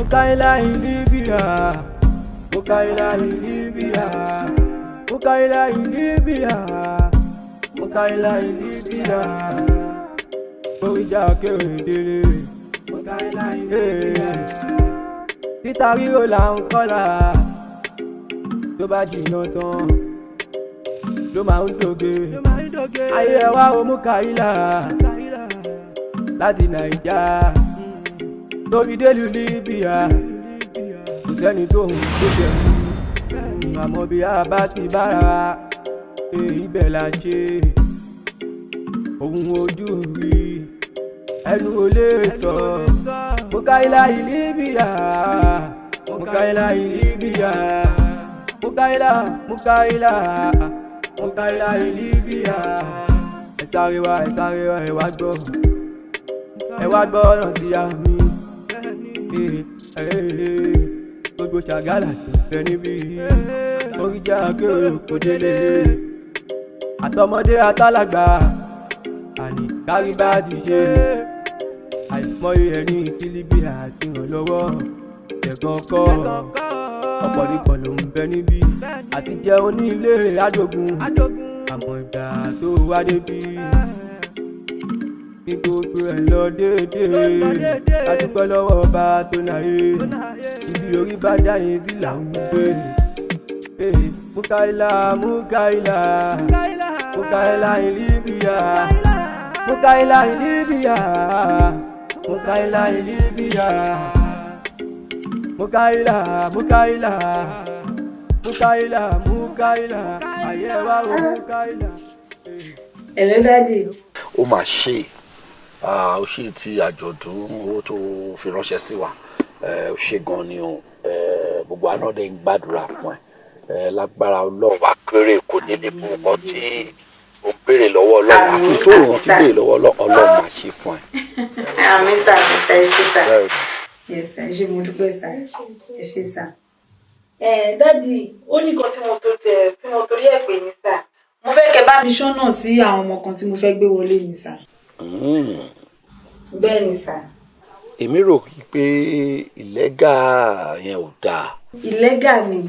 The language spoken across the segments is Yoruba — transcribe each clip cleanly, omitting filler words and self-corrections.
Mukaila in Libya, Mukaila in Libya, Mukaila in Libya, Mukaila in Libya. Orija Kedere, Mukaila in Libya. Títà ríro là ń kọ́là, tó bá jìnnà tán, ló máa ń dòge. Ayé ẹ wá o Mukaila, láti Naija, tó fi délùú Libya. Kò sẹ́ni tó ń tó ṣẹ̀kú, àmọ́ bí a bá ti bára, ibẹ̀ là ń ṣe. Ohun ojú rí, ẹnu ò lè sọ. Mukaila in Libya, Mukaila in Libya, Mukaila, Mukaila, Mukaila in Libya. Ẹ sáré wá, ẹ wá gbọ́, ẹ wá gbọ́ ọ̀nà sí àmì. Gbogbo Ṣàgálà tó fẹ́ níbí, Orija kò délé. Àtọmọdé àtàlágbà, àní kárí bá ti ṣe. Àìmọye ẹni kílíbì àti ìrànlọ́wọ́ ẹ̀gàn kọ́. Ọ̀pọ̀lọpọ̀ ló ń bẹ níbí, àti jẹ́ onílé àdógún. Àmọ́ ìgbà tó wá débí, ní gbogbo ẹ̀ lọ déédéé. A dúpẹ́ lọ́wọ́ ọba tó náyé, ibi orí bá dání sí là ń gbé. Mukaila, Mukaila, Mukaila in Libya, Mukaila in Libya, Mukaila in Libya, Mukaila, Mukaila, Mukaila, Mukaila, ayé wa o Mukaila. Hello daddy. Ó mà ṣe ó ṣe ti àjọ̀dún owó tó fi ránṣẹ́ sí wa ó ṣe gan ni o gbogbo àná dẹ̀ ń gbàdúrà fún ẹ lágbára Ọlọ́run wá kéré kò ní lè fún ọkọ tí ó béèrè lọ́wọ́ Ọlọ́run àti tó òun ti béèrè lọ́wọ́ Ọlọ́run máa ṣe fún ẹ. Àmín sà, ẹ ṣé sà. Yes sà, ẹ ṣé mo dúpẹ́ sà, ẹ ṣé sà. Daddy, ó ní kan tí mo torí ẹ̀ pè ní sà. Mo fẹ́ kẹ́ bá mi ṣọ́nà sí àwọn ọmọ kan tí mo fẹ́ gbé wọlé ní sà. Bẹ́ẹ̀ ni sà. Èmi rò pé ìlẹ́gà yẹn ò dáa. Ìlẹ́gà ni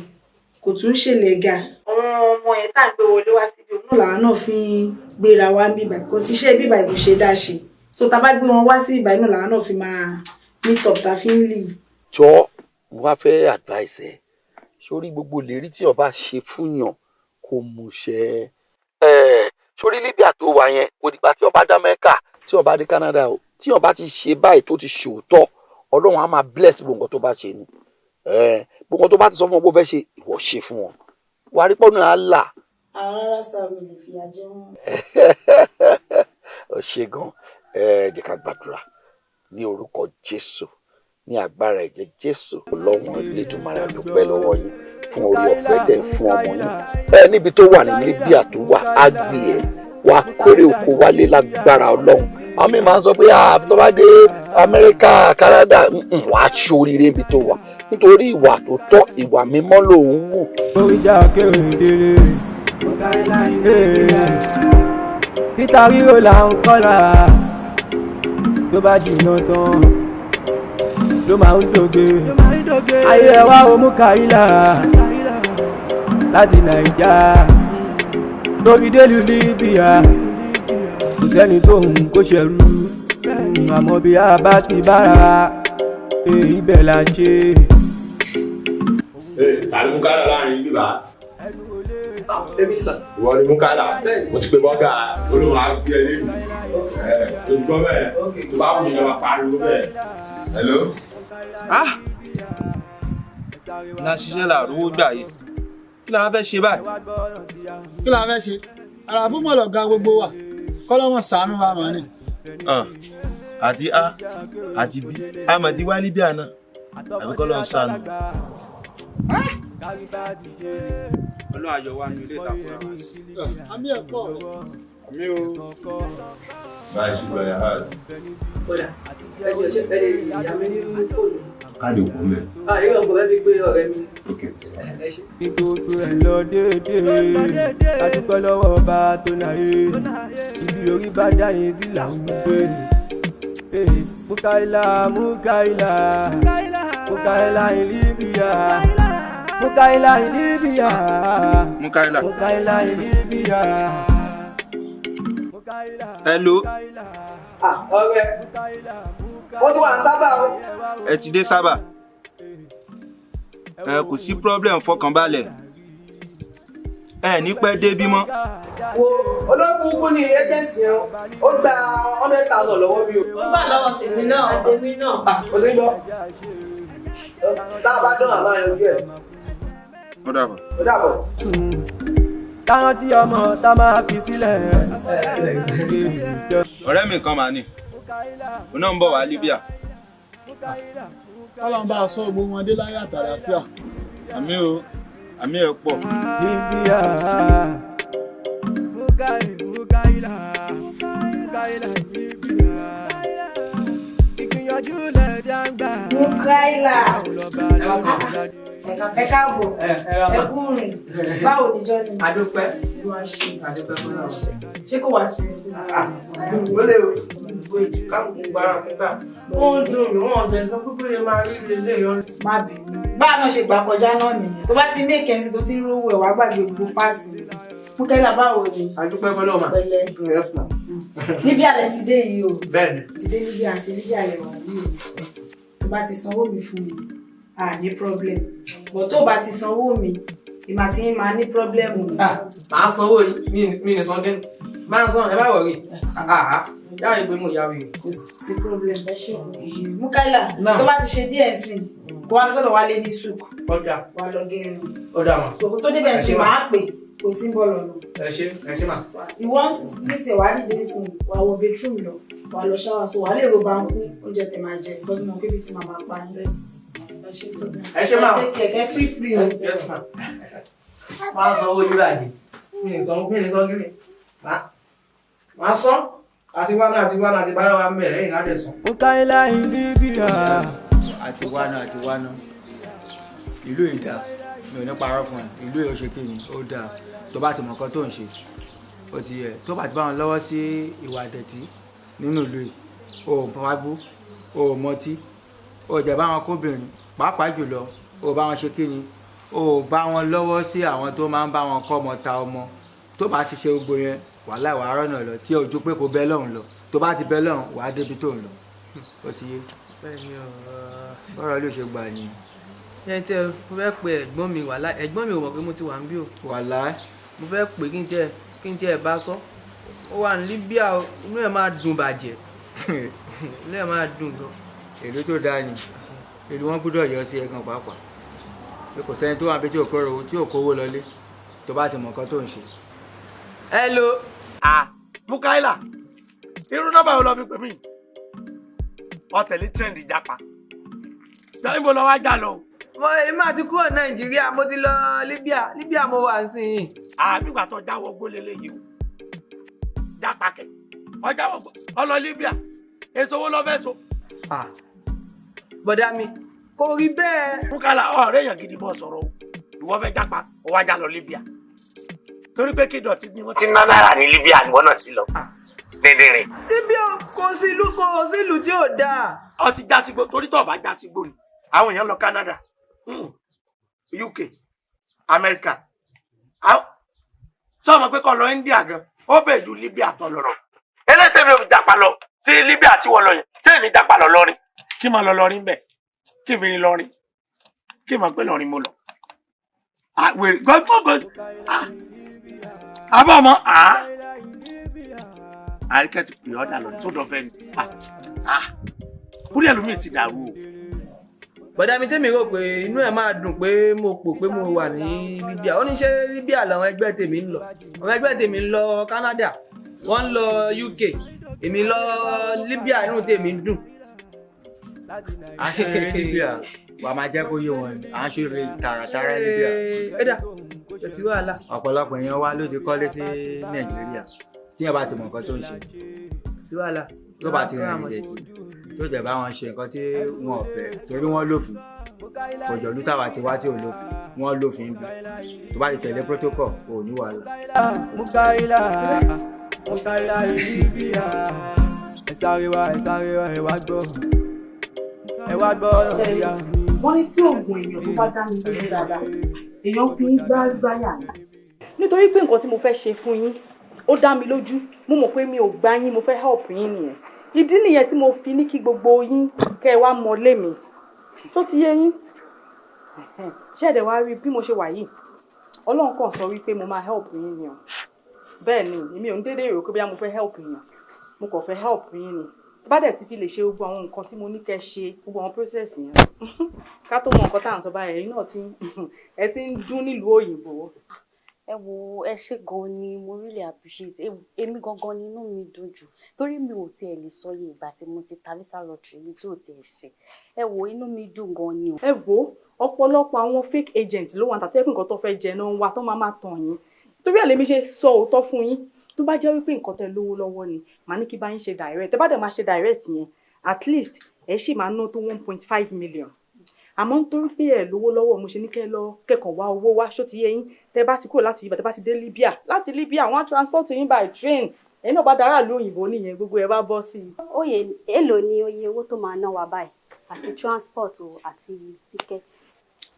kò tún ṣe lẹ́gà. Àwọn ọmọ yẹn tá à ń gbé wọlé wá síbi òun làwọn náà fi ń gbéra wá bíbà kò sí ṣe bíbà ìbò ṣe dá ṣe. So tá bá gbé wọn wá sí ìbà inú làwọn náà fi máa meet up tá fi ń live. Jọ mo wá fẹ́ advice ẹ sórí gbogbo ìlérí tí o bá ṣe fún yàn kó mú ṣẹ. Sórí Libya tó wà yẹn kò dìgbà tí o bá dé Amẹ́ríkà tí o bá dé Canada o tí o bá ti ṣe báyìí tó ti ṣòótọ́ Ọlọ́run á máa bless gbogbo nǹkan tó bá ṣe ni gbogbo nǹkan tó bá ti sọ fún wọn bó fẹ́ ṣe ìwọ ṣe fún wọn wà á rí pọ́nù á là. Àwọn rárá sá mi lè fìyà jẹ wọn. Ó ṣe gan jẹ́ ká gbàdúrà ní orúkọ Jésù ní agbára ẹ̀jẹ̀ Jésù Ọlọ́run Elédùmarè dúpẹ́ lọ́wọ́ yín fún orí ọ̀fẹ́ tẹ́ fún ọmọ yín níbi tó wà ní Libya tó wà á gbé ẹ wà kórè oko wálé lágbára Ọlọ́run àwọn mi máa ń sọ pé tó bá dé Amẹ́ríkà Canada wàá ṣoríire ibi tó wà nítorí ìwà tó tọ́ ìwà mímọ́ lòun wù. Orija Kedere, títà ríro là ń kọ́là, tó bá jìnnà tán, ló máa ń dòge. Ayé ẹ wá o Mukaila, láti Naija, tó fi délùú Libya. Kò sẹ́ni tó ń kó ṣẹ̀rú, àmọ́ bí a bá ti bára, ibẹ̀ là ń ṣe. Tàbí Mukaila láàrin bíbá. Èmi sà. Ìwọ ni Mukaila. Mo ti pe bọ́gà olóhùn àgbẹ̀ ẹ̀ lẹ́nu. Olùkọ́ bẹ́ẹ̀ tó bá wù mí lọ́wọ́ pariwo bẹ́ẹ̀. Hello. La ṣiṣẹ́ làrúwó gbà yìí. Kí la fẹ́ ṣe báyìí? Kí la fẹ́ ṣe? Àràbù mọ̀ lọ̀gá gbogbo wa. Kọ́lọ́mọ̀ ṣàánú wa mọ̀ ni. Àti A àti B. A mà ti wá Libya náà. Àbí kọ́lọ́ ń ṣàánú. Ọlọ́run ayọ̀ wa ní ilé ìtàkùn àwọn àṣì. Àmì ẹ̀kọ́. Àmì o. Báyìí ṣùgbọ́n ẹ̀ hàn. Kódà, ẹjọ́ ṣe fẹ́ lè rí ìyá mi ní fóònù. Káàdì òkú mẹ́. Àyè ọ̀pọ̀ bẹ́ẹ̀ fi pé ọ̀rẹ́ mi. Ní gbogbo ẹ̀ lọ déédéé, a dúpẹ́ lọ́wọ́ ọba tó náyé, ibi orí bá dání sí là ń gbé. Mukaila, Mukaila, Mukaila in Libya. Mukaila in Libya. Mukaila in Libya. Hello. Ọ̀rẹ́. Wọ́n ti wà ní Sábà o. Ẹ ti dé Sábà. Kò sí problem fọkànbalẹ̀. Ní pẹ́ débí mọ́. Wo olóògùn ní agent yẹn ó gba 100,000 lọ́wọ́ mi o. Ó gbà lọ́wọ́ tèmi náà. Kò sí gbọ́. Tá a bá dán àmà yanjú ẹ̀. Ó dàbọ̀. Ó dàbọ̀. Táwọn tí ọmọ tá máa fi sílẹ̀. Ọ̀rẹ́ mi kan máa ní. Òun náà ń bọ̀ wá Libya. Ọlọ́run bá sọ gbogbo wọn dé láyé àtàlàfíà. Àmì o, àmì ẹ̀ pọ̀. Libya. Mukaila Libya. Ìgbìyànjú lẹ̀ dáńgbà. Mukaila. Ẹ káàbọ̀. Ẹ kúrin. Báwo ni Jọ́ni? Adúpẹ́. Adúpẹ́ fún ọ. Ṣé kò wá sí ẹsẹ̀? Ó lè wò. Káàkùn gbára pípa. Wọ́n ń dùn mí, wọ́n ọ̀dẹ̀ sọ pé bóyá máa rí ilé yọ. Má bínú. Báà náà ṣe gbà kọjá náà nìyẹn. Tó bá ti ní èkẹ́sì tó ti ń rówó ẹ̀ wá gbàgbé gbogbo páàsì. Mukaila báwo ni? Adúpẹ́ fọlọ́mà. Pẹ̀lẹ́. Níbi àlẹ́ ti dé yìí o. Bẹ́ẹ̀ni. Ti dé níbi àti níbi àlẹ́ wà yìí o. Tó bá ti sanwó mi fún mi, ní problem. But tó bá ti sanwó mi, ìmà tí ń máa ní problem mi. Màá sanwó yìí, mi ní sọ́ndé. Máa san, ẹ bá wọ̀ rí. Yáà ìgbé mú ìyá rí. Kò sí problem. Mukaila, tó bá ti ṣe díẹ̀ sí, kó wá lọ́sọ̀dọ̀ wá lé ní sùk. Ọjà. Wà lọ gẹrun. Ọjà wọn. Sòkò tó débẹ̀ sí máa pè, kò tí ń bọ̀ lọ́nà. Ẹ ṣé mà. Ìwọ́n ní tẹ̀ wá dìde sí, wà wọ bedroom lọ, wà lọ ṣáwà, so wà lè ro bá ń kú, oúnjẹ tẹ̀ máa jẹ, because mo kébi tí màmá pa ní rẹ̀. Ẹ ṣé mà. Kẹ̀kẹ́ free o. Yes ma. Máa san owó yúrà dé. Mi ní san gírí. Máa san. Àti wánà àti báyọ̀ wa ń bẹ̀rẹ̀ yìí láti sàn. Mukaila in Libya. Àti wánà. Ìlú ìdá. Mi ò ní parọ́ fún ẹ. Ìlú yóò ṣe kí ni? Ó dáa. Tó bá ti mọ̀ nǹkan tó ń ṣe. Ó ti yẹ. Tó bá ti bá wọn lọ́wọ́ sí ìwà ìdẹ̀tí nínú ìlú yìí. O ò fagbó. O ò mọtí. O ò jẹ́ bá wọn kóbìnrin. Pàápàá jùlọ. O ò bá wọn ṣe kí ni? O ò bá wọn lọ́wọ́ sí àwọn tó máa ń bá wọn kọ́ ọmọ ta ọmọ. Tó bá ti ṣe gbogbo yẹn, wàhálà ìwà arọ́nà lọ tí ojú pé kò bẹ́ lọ́hùn lọ. Tó bá ti bẹ́ lọ́hùn, wàá débi tó ń lọ. Ó ti yé. Bẹ́ẹ̀ni Bọ́rọ̀ ló ṣe gbà ni. Yẹn tí mo fẹ́ pe ẹ̀gbọ́n mi wà láì. Ẹ̀gbọ́n mi ò mọ̀ pé mo ti wà ń bí o. Wàláì. Mo fẹ́ pè kí n tiẹ̀ bá sọ. Ó wà ní Libya o, inú ẹ̀ máa dùn bàjẹ́. Inú ẹ̀ máa dùn gan. Èlò tó dáa ni. Èlò wọn gbọ́dọ̀ yọ sí ẹ̀gàn pàápàá. Pé kò sẹ́ni tó wà bí tí ò kówó lọlé. Tó bá ti mọ̀ nǹkan tó ń ṣe. Hello. Mukaila, irú nọ́mbà wo lọ fi pè mí? Ọ̀tẹ̀lé trend ìjàpá. Lọ́yìn mo lọ wá já lọ. Èmi àti kúrò Nàìjíríà, mo ti lọ Libya mo wà nísìnyí. Àbígbà tó jáwọ́ gbólélé yìí o. Jápa kẹ̀. Ọjáwọ́ ọlọ Libya. Èso owó lọ fẹ́ so. Bọ̀dá mi, kò rí bẹ́ẹ̀. Mukaila, ọ̀rẹ́ èèyàn gidi bọ́ sọ̀rọ̀ o. Ìwọ fẹ́ jápa, ó wá já lọ Libya. Torí pé kí dọ̀tí ni wọ́n ti ná náírà ní Libya ni wọ́n náà sí lọ. Díndínrín. Libya kò sí ìlú tí ò dáa. Ó ti já sígbó torí tó bá já sígbó ni. Àwọn èèyàn lọ Canada, UK, America. Sọ ma pé kó lọ India gan, ó bẹ̀ ju Libya tó lọ́rọ̀. Eléyìí mi ò fi jápa lọ sí Libya tí wọ́n lọ yẹn, ṣé èmi jápa lọ lọ́rin? Kí máa lọ lọ́rin bẹ̀? Kí mi lọ́rin? Kí máa pé lọ́rin mo lọ? Wèrè gbọ́gbọ́gbọ́. Àbọ̀mọ́ àríkẹ́ ti pè ọ́ dà lọ tó dọ̀fẹ́ ni. Kúrò ẹlòmíì ti dàrú o. Bọ̀dá mi tèmi rò pé inú ẹ̀ máa dùn pé mo pò pé mo wà ní Libya. Ó ní ṣé Libya làwọn ẹgbẹ́ tèmi ń lọ. Àwọn ẹgbẹ́ tèmi ń lọ Canada, wọ́n ń lọ UK, èmi lọ Libya, inú tèmi ń dùn. Àṣẹ Libya wàá máa jẹ́ kó yé wọn ni à ń ṣe tààràtàrà Libya. Ẹ̀dá kò sí wàhálà. Ọ̀pọ̀lọpọ̀ èèyàn wá ló ti kọ́lé sí Nàìjíríà tí ẹ bá ti mọ̀ nǹkan tó ń ṣe. Sí wàhálà. Tó bá ti rìn ìdẹ̀tì tó jẹ̀ bá wọn ṣe nǹkan tí wọn ò fẹ́ torí wọ́n lófin. Kò jọ̀lú táwa ti wá tí ò lófin. Wọ́n lófin bí. Tó bá ti tẹ̀lé protocol kò ní wàhálà. Mukaila Libya. Ẹ sáré wá ẹ wá gbọ́. Ẹ wá gbọ́ ọ̀rọ̀ sí àmì. wọ́n ní tí oògùn èèyàn tó bá dá mi lójú dáadáa èèyàn fi ń gbáyà mi. Nítorí pé nǹkan tí mo fẹ́ ṣe fún yín ó dá mi lójú, mo mọ̀ pé mi ò gbá yín, mo fẹ́ help yín nìyẹn. Ìdí nìyẹn tí mo fi ní kí gbogbo yín kẹ́ ẹ wá mọ̀lé mi. Tó ti yé yín? Ṣé ẹ̀dẹ̀ wá rí bí mo ṣe wà yìí? Ọlọ́run kàn sọ wípé mo máa help yín ni o. Bẹ́ẹ̀ ni, èmi ò ń dédé rò pé bí mo fẹ́ help yín. Mo kàn fẹ́ help yín ni. Bá dẹ̀ ti fi lè ṣe gbogbo àwọn nǹkan tí mo ní kẹ́ ṣe, gbogbo àwọn process yẹn. Ká tó mọ nǹkan tá à ń sọ báyìí, ẹ̀yin náà ti ń dún nílùú òyìnbó. Ẹ wo, ẹ ṣé gan ni, mo really appreciate. Èmi gangan ni inú mi dùn jù. Torí mi ò tiẹ̀ lè sọ iye ìgbà tí mo ti ta visa lottery mi tí ò tiẹ̀ ṣe. Ẹ wo, inú mi dùn gan ni o. Ẹ wo, ọ̀pọ̀lọpọ̀ àwọn fake agent ló wà níta tó yẹ pé nǹkan tó fẹ́ jẹ náà ń wá tó máa tàn yín. Torí ẹ̀ lèmi ṣe sọ òótọ́ fún yín. Tó bá jẹ́ wípé nǹkan tẹ́ lówó lọ́wọ́ ni, màá ní kí bá yín ṣe direct. Tẹ́ bá dẹ̀ máa ṣe direct yẹn, at least ẹ ṣì máa ná tó 1.5 million. Àmọ́ nítorí pé ẹ lówó lọ́wọ́ mo ṣe ní kẹ́kọ̀ọ́ wá owó wá ṣó ti yé yín. Tẹ́ bá ti kúrò láti ibà, tẹ́ bá ti dé Libya. Láti Libya wọ́n á transport yín by train. Ẹ̀yin náà bá dára lu òyìnbó nìyẹn, gbogbo ẹ bá bọ́ sí i. Oye, èló ni oye owó tó máa ná wa báyìí? Àti transport o àti ticket.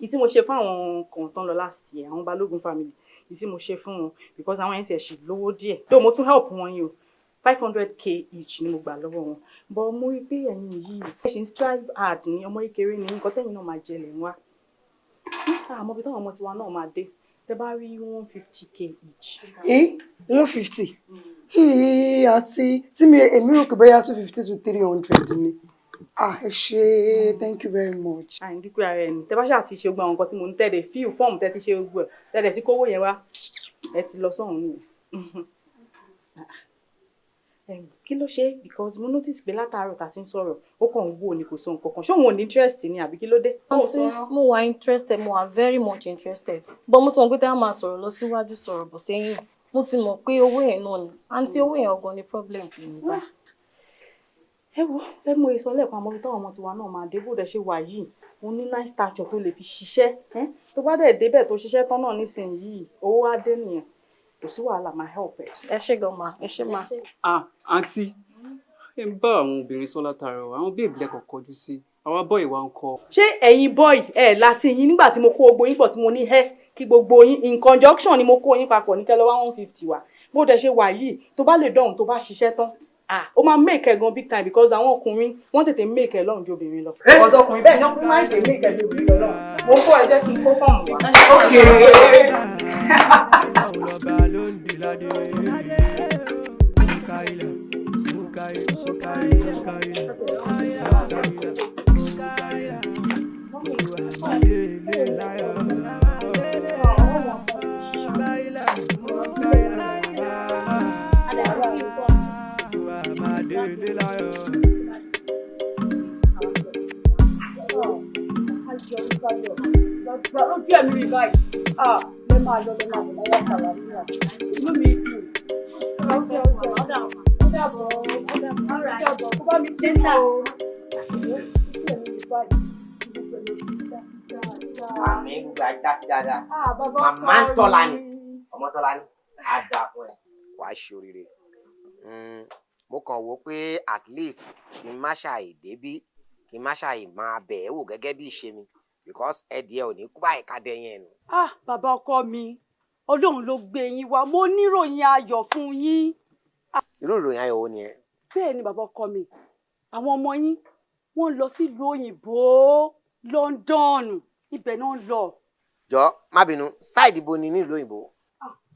Ìtí mo ṣe fún àwọn kan tán lọ last year, àwọn Balógun family. Ìtí mo ṣe fún wọn because àwọn ẹ̀sìn ẹ̀ṣì lówó díẹ̀. Tó mo tún help wọn yín o. 500k each ni mo gbà lọ́wọ́ wọn. But mo rí pé ẹ̀yin yìí ẹ ṣì ń strive hard ní ọmọ kékeré ní nǹkan tẹ́yin náà máa jẹ lẹ̀ ń wá. Àmọ́ bí táwọn ọmọ tiwa náà máa dé, tẹ́ bá rí 150k each. 150? Àti tí èmi rò pé bóyá 250 to 300 ni. Ẹ ṣé, thank you very much. Àìdíkù ara ẹni, tẹ́ bá ṣáà ti ṣe gbogbo àwọn nǹkan tí mo ní tẹ́lẹ̀ fíìl fọ́ọ̀mù tẹ́ ti ṣe gbogbo ẹ̀, tẹ́lẹ̀ tí kówó yẹn wá, ẹ ti lọ sọ́hun nìyẹn. Kí ló ṣe? Because mo notice pé látàárọ̀ tá ti ń sọ̀rọ̀, ó kàn ń wò ní kò sọ nǹkan kan. Ṣé òun ò ní interest ni àbí kí ló dé? Mo wà interested, mo wà very much interested. But mo sọ pé tí a máa sọ̀rọ̀ lọ síwájú sọ̀rọ̀ bọ̀ sẹ́yìn. Mo ti mọ̀ pé owó yẹn náà ni. Àǹtí owó yẹn ọ̀gan ni problem kì í bá. Ẹ wo, ẹ mú èso lẹ́ẹ̀kan àmọ́ bí táwọn ọmọ tiwa náà máa dé bó dẹ̀ ṣe wà yìí. Mo ní nice stature tó lè fi ṣiṣẹ́. Tó bá dẹ̀ débẹ̀ tó ṣiṣẹ́ tán náà nísìnyìí, owó á dé nìyẹn. Kò sí wàhálà, máa help ẹ. Ẹ ṣé gan ma, ẹ ṣé ma. Àǹtí, ẹ ń bá àwọn obìnrin sọ látara wa, àwọn bèbí lẹ́kọ̀ọ́ kọjú sí, àwa bọ́ì wa ń kọ́. Ṣé ẹ̀yin bọ́ì ẹ̀ láti yín nígbà tí mo kó gbogbo yín pọ̀ tí mo ní kí gbogbo yín in conjunction ni mo kó yín papọ̀ ní kẹ́lọ́ 150 wa. Bó dẹ̀ ṣe wà yìí, tó bá lè dọ̀hún tó bá ṣiṣẹ́ tán. Ó máa make ẹ gan big time because àwọn ọkùnrin wọ́n tètè make ẹ lọ́run ju obìnrin lọ. Ọ̀dọ́ ọkùnrin bẹ́ẹ̀ ni ọkùnrin máa ń tètè make ẹ ju obìnrin lọ. Mo kó ẹ jẹ́ kí n kó fọ́ọ̀mù Lójú ẹ̀mí rí báyìí, lè máa lọ láyé àkàrà níyà. Inú mi dùn. Ó dàbọ̀, kó bá mi tẹ́ ta. Àmì gbogbo àjà sí dáadáa. Màmá ń tọ́la ni, ọmọ tọ́la ni, á dà fún ẹ. Wàá ṣe oríire. Mo kàn wò pé at least kí n má ṣàì débí, kí n má ṣàì máa bẹ̀ ẹ́ wò gẹ́gẹ́ bí ìṣe mi because ẹ̀dìẹ ò ní kú báyìí ká dẹ́yìn ẹnu. Bàbá ọkọ mi, Ọlọ́run ló gbé yín wá, mo níròyìn ayọ̀ fún yín. Irú ìròyìn ayọ̀ wo ni ẹ? Bẹ́ẹ̀ ni bàbá ọkọ mi, àwọn ọmọ yín wọ́n lọ sílùú òyìnbó London, ibẹ̀ náà lọ. Jọ má bínú, sáìdì bo ni nílùú òyìnbó?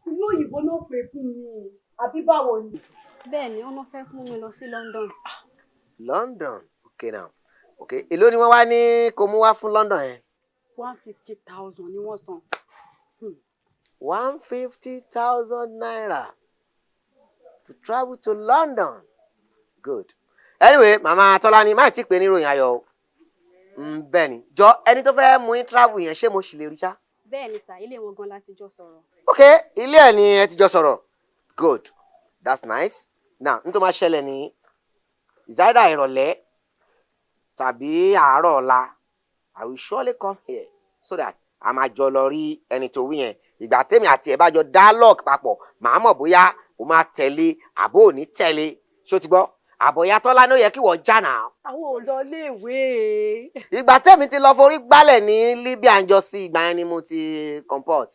Ìlú òyìnbó náà pè fún mi, àbí báwo ni? Bẹ́ẹ̀ ni wọ́n fẹ́ mú mi lọ sí London. London? Okay now. Okay, èló ni wọ́n wá ní kó mú wá fún London yẹn? 150,000 ni wọ́n san. 150,000 naira to travel to London. Good. Anyway, Mama Tọ́lání má ti pè ní ìròyìn ayọ̀ o. Bẹ́ẹ̀ ni, jọ ẹni tó fẹ́ mú yín travel yẹn ṣé mo sì lè rí ṣá? Bẹ́ẹ̀ ni sà, ilé wọn gan láti jọ sọ̀rọ̀. Okay, ilé ẹ̀ ni ẹ ti jọ sọ̀rọ̀. Good, that's nice. Now, n tó máa ṣẹlẹ̀ ní ìzáídà ìrọ̀lẹ́ tàbí àárọ̀ ọ̀la, I will surely come here so that a máa jọ lọ rí ẹni tó wí yẹn. Ìgbà tèmi àti ẹ̀ bá jọ dialogue papọ̀, màá mọ̀ bóyá o máa tẹ̀lé àbó ò ní tẹ̀lé. Ṣó ti gbọ́? àbọ̀yá tọ́lá ló yẹ kí wọ́n já náà. àwọn ò lọ léèwé. ìgbà tẹ́mi ti lọ forí gbálẹ̀ ní Libya ń jọ sí ìgbà yẹn ni mo ti comport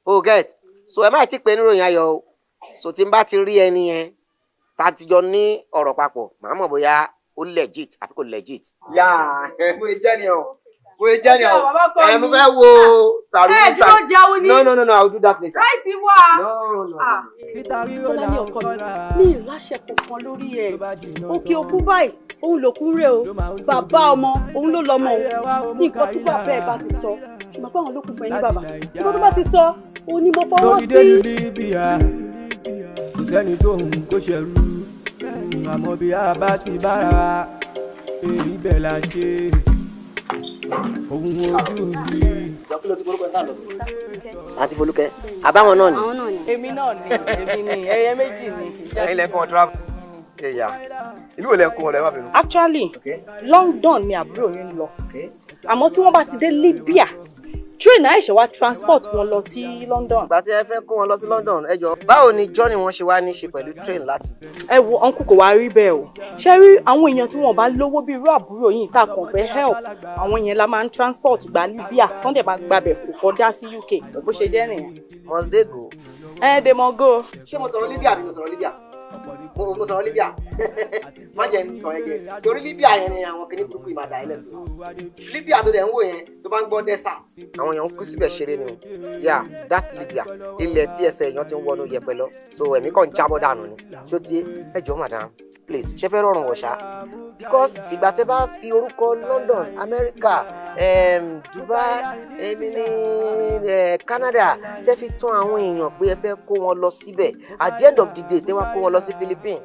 o get so ẹ má ti pè níròyìn ayọ̀ o so tí n bá ti rí ẹni yẹn tá a ti jọ ní ọ̀rọ̀ papọ̀ màá mọ̀ bóyá ó legit àbí kò legit. yà ẹ bó e jẹ́ ni o bó e jẹ́ ni o ẹ mo fẹ́ wo sàrúwì ẹ dúró jẹun ni. no I will do that later. ráìsì wà. no. tọ́lá ní ọkọ mi ní ìláṣẹ kankan lórí ẹ̀ òkè òkú báyìí òun lòkú rè o bàbá ọmọ òun ló lọ́mọ o ní nǹkan tó bàbá ẹ̀ bá ti sọ ṣùgbọ́n pé àwọn ló kù fún ẹ ní bàbá nǹkan tó bá ti sọ òun ni mo fọwọ́ sí. lórí dé Libya kò sẹ́ni tó ń kó ṣẹ̀rú àmọ́ bí a bá ti bára wa ibẹ̀ la ṣe ohun ojú rí. àti Folúkẹ́ àbáwọn náà ni. èmi náà ni ẹyẹ méjì ni. ẹ̀yin lẹ́kùn wọn travel. ẹ̀yà ìlú wo lẹ́kùn wọn lẹ́wà bẹ̀rù. actually London ni àbúrò yẹn ń lọ àmọ́ tí wọ́n bá ti dé Libya train àìṣe wa transport wọn lọ sí London. ìgbà tí ẹ fẹ́ kó wọn lọ sí London ẹ jọ báwo ni journey wọn ṣe wá ní ṣe pẹ̀lú train láti. ẹ wo uncle kò wá rí bẹ́ẹ̀ o ṣe rí àwọn èèyàn tí wọ́n bá lówó bíi irú àbúrò yìí tá a kàn fẹ́ help àwọn yẹn la máa ń transport gba Libya tó ń dẹ̀ máa gbàbẹ̀ kò kọjá sí UK bó ṣe jẹ́ nìyẹn. must they go. they must go. ṣé mo sọ̀rọ̀ Libya àbí mo sọ̀rọ̀ Libya mo sọ̀rọ̀ Libya má jẹ́ nǹkan ẹ̀jẹ̀ torí Libya yẹn ni àwọn kìnnìún burúkú yìí máa dà ẹlẹ́sìn Libya tó dẹ̀ ń wò yẹn tó bá ń gbọ́ desert. àwọn èèyàn ń kú síbẹ̀ ṣeré ni o yà that Libya ilẹ̀ tí ẹsẹ̀ èèyàn ti ń wọnú yẹpẹ lọ so ẹ̀mí kàn ń jábọ́ dànù ni ṣó tiẹ̀ ẹ jọ̀ọ́ madam please ṣe fẹ́ rọrùn wọ̀ ṣá because ìgbà tẹ́ bá fi orúkọ London America Dubai èmi ní Canada tẹ́ fi tán àwọn èèyàn pé ẹ fẹ́ kó wọn lọ síbẹ̀ at the end of the day tẹ́ wá kó wọn lọ sí Philippines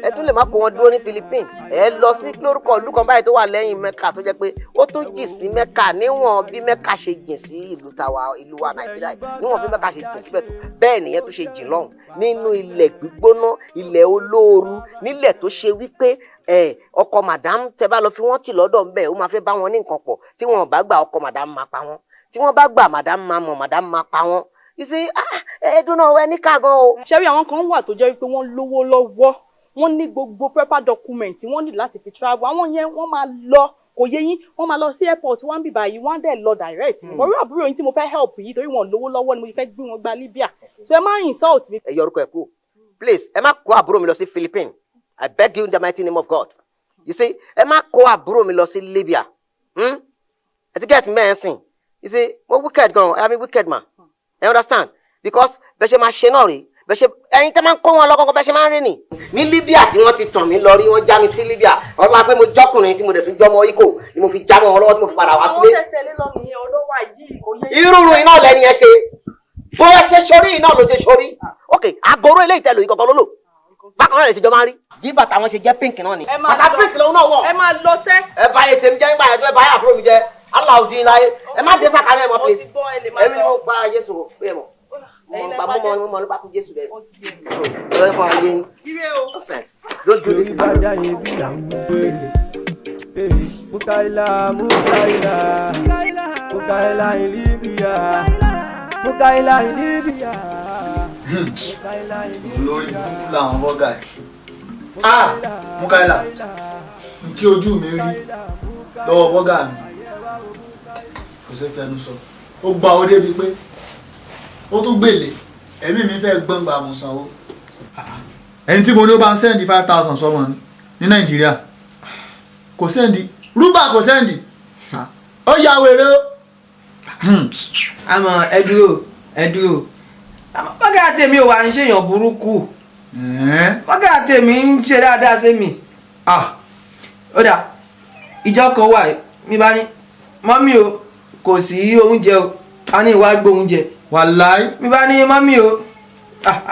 ẹ tún lè má kó wọn dúró ní Philippines ẹ lọ sí lórúkọ ìlú kan báyìí tó wà lẹ́yìn Mecca tó jẹ́ pé ó tún jìn sí Mecca níwọ̀n bí Mecca ṣe jìn sí ìlú wa Nàìjíríà níwọ̀n bí Mecca ṣe jìn síbẹ̀ tó bẹ́ẹ̀ nìyẹn tó ṣe jìn lọ́hùn nínú ilẹ̀ gbígbóná ilẹ̀ olóoru nílẹ̀ tó ṣe wípé ọkọ madam tẹ́ bá lọ fi wọ́n tì lọ́dọ̀ ńbẹ̀ ó máa fẹ́ bá wọn ní nǹkan pọ̀ tí wọn bá gbà ọkọ madam máa pa wọn tí wọ́n bá gbà madam máa mọ̀ madam máa pa wọn you see ẹ̀ẹ́dúnà ẹ ní ká gan o. ṣẹ́rí àwọn kan wà tó jẹ́ wípé wọ́n lówó lọ́wọ́ wọ́n ní gbogbo paper document tí wọ́n ní láti fi travel àwọn yẹn wọ́n máa lọ kò yé yín wọ́n máa lọ sí airport wọ́n bì báyìí wọ́n á dẹ̀ lọ direct orí àbúrò yín tí mo fẹ́ help yìí torí wọn lówó lọ́wọ́ ni mo fẹ́ gbé wọn gba Libya so ẹ má insult mi. ẹ yọ orúkọ ẹ kú please ẹ má kó àbúrò mi lọ sí Philippines I beg you in the mighty name of God you see ẹ má kó àbúrò mi lọ sí Libya ẹ ti get mẹ́ẹ̀sìn you see mo wicked gan I am a wicked man you understand because bẹ́ẹ̀ ṣe máa ṣe náà rí bẹ́ẹ̀ ṣe ẹyin tẹ́ máa ń kó wọn lọ́kọ́kọ́ bẹ́ẹ̀ ṣe máa ń rìn ní Libya tí wọ́n ti tàn mí lọ rí wọ́n já mi sí Libya ọlọ́wà pé mo jọ́kùnrin tí mo dẹ̀ tún jọ́mọ ikò ni mo fi já mọ́ wọn lọ́wọ́ tí mo fi padà wá sílé. àwọn tẹ̀sẹ̀ lé lọ́mọ yẹn ọlọ́wà yìí kò yẹ. irú iná lẹ́ni yẹn ṣe bó ẹ ṣe sórí iná ló ṣe sórí ok àgọ́rọ́ ilé ìtẹ̀lù ìkọ̀kọ̀ ló lò bákan náà lè ṣe jọ máa ń rí bí bàtà wọn ṣe jẹ́ pink náà ni bàtà pink lòun náà wọ̀ ẹ máa lọ sẹ́. ẹ bá yẹ tèmi jẹ́ nígbà yẹn tó ẹ bá yẹ àbúrò mi jẹ́ aláwùdí láyé ẹ má dé sàkánná ẹ mọ pé ẹbí ni mo gba Jésù pé ẹ mọ mo nípa kú Jésù bẹ́ẹ̀ lọ́wọ́ fún ayé yín lórí bá dáyé sí là ń gbé Mukaila in Libya Mukaila in Libya olórí burúkú làwọn bọ́gà yìí Mukaila tí ojú mi rí lọ́wọ́ bọ́gà mi kò sí fẹnu sọ ó gba ó débi pé ó tún gbèlè ẹ̀mí mi fẹ́ gbọ́ngbà mú sanwó ẹni tí mo ní ó bá ń sẹ́ndì 5,000 sọmọ ní Nàìjíríà kò sẹ́ndì rúbà kò sẹ́ndì ó ya wèrè ó. àmọ́ ẹ dúró bọ́gà tèmi ò wá ń ṣèyàn burúkú bọ́gà tèmi ń ṣe dáadáa sí mi. ó dà ìjọ kan wà mi bá ní mọ́mí o kò sí oúnjẹ o a ní ìwà gbé oúnjẹ. wàláì. mi bá ní mọ́mí o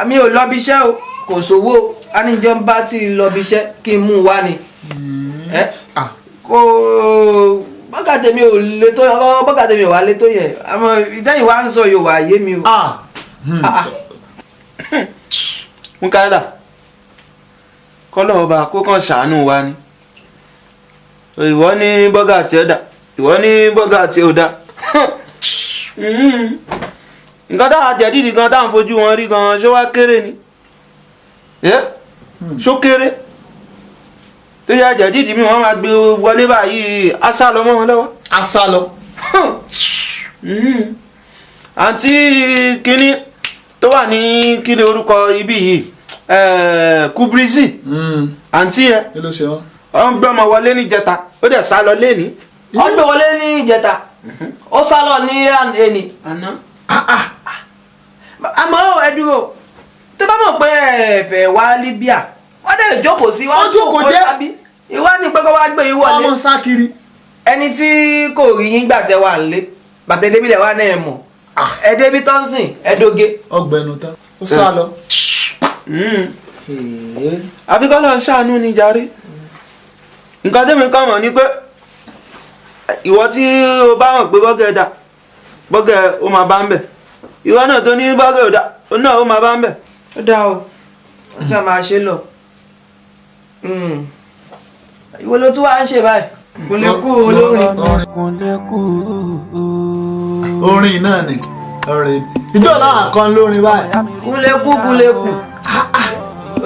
mi ò lọ bí iṣẹ́ o kò sówó a ní ìjọ bá ti lọ bí iṣẹ́ kí n mú un wá ni. kò bọ́gà tèmi ò lè tó yẹ bọ́gà tèmi ò wá lè tó yẹ àmọ́ ìtẹ́yìn wá ń sọ yóò wá yé mi o. Mukaila kọ́lọ̀ ọba kó kàn ṣàánú wa ni ìwọ ní bọ́gà tí ẹ dà ìwọ ní bọ́gà tí ó dà nǹkan táwọn àjẹdìdì gan táwọn fojú wọn rí gan ṣó wá kéré ni ṣó kéré tó yẹ jẹ̀dídì mi wọ́n máa gbé wọlé báyìí á sá lọ mọ́ wọn lọ́wọ́. á sá lọ. àǹtí kínní tó wà ní kíni orúkọ ibi yìí Kubrizi àǹtí yẹn wọ́n gbé ọmọ wọlé ní ìjẹta ó dẹ̀ sá lọ lẹ́ni. wọ́n gbé wọlé ní ìjẹta ó sá lọ ní ẹni. àmọ́ ẹ dúró tó bá mọ̀ pé ẹ fẹ́ wá Libya wọ́n dẹ̀ jókòó sí wọ́n jókòó jábí ìwọ ní pé kó wá gbé yín wọlé. ọmọ sá kiri. ẹni tí kò rí yín gbàtẹ́ wà nílé bàtẹ́ débìlẹ̀ wà náà mọ̀ ẹ débi tọ́nsìn ẹ dóge. ọgbẹnu tán ó sá lọ. àfikọ́ lọ ṣàánú ní jàre nǹkan tẹ́mi kàn mọ̀ ni pé ìwọ tí o bá mọ̀ pé bọ́gẹ̀ dà bọ́gẹ̀ ó máa bá ń bẹ̀ ìwọ náà tó ní bọ́gẹ̀ ò dà ó náà ó máa bá ń bẹ̀. ó dáa o ó ṣáà máa ṣe lọ ìwọ ló tún wá ń ṣe báyìí kò lè kú olórin. kò lè kú orin náà ni orin ìjọ náà kan lórin báyìí. kúlẹ̀kù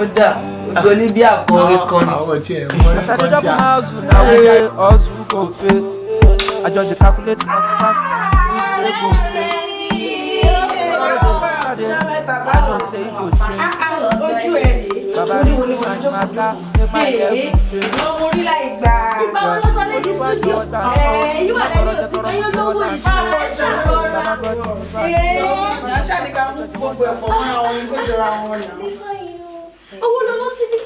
ó dà ògbóni bí àkọrin kan ni. As I dey double my hustle, now we dey hustle go pay. I just dey calculate my fast, which dey go pay. I know say it go change. Baba this man matter, make my level change. Ọmọ orílẹ̀ ìgbà. Ìgbà wo ló sọ lédi studio? Yíwà lẹ́yìn òsì pé yóò lówó ìṣòro ṣàrọ̀ra. Ìjà ṣàdìkà mú gbogbo ẹ̀pọ̀ mọ́ àwọn ohun tó jọra wọn náà. Owó ló lọ síbi.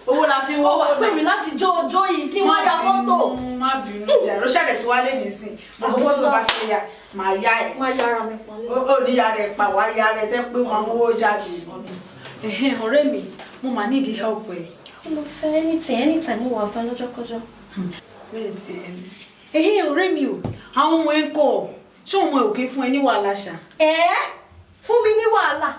Owó la fi wọ́. Ó wà pè mí láti jó ọjọ́ yìí kí wọ́n ya fọ́tò. Má bínú ìjà ló ṣàdẹ̀ sí wálé nìí sìn. Gbogbo fọ́tò bá fi ya máa yá ẹ̀. Máa yára mi pọ̀lẹ́. Ó ní yàrá ẹ̀ pa wá yàrá ẹ̀ tẹ́ pé wọn mówó jáde. Ọ̀rẹ́ mi, mo máa need help ẹ̀. Mo fẹ́ anytime mo wà fẹ́ lọ́jọ́kọ́jọ́. Bẹ́ẹ̀ ti ẹ̀ ọ̀rẹ́ mi o, àwọn ọmọ ẹ̀ ń kọ́ ṣé ọmọ ẹ̀ ò kí fún ẹ ní wàhálà ṣá? Fún mi ní wàhálà.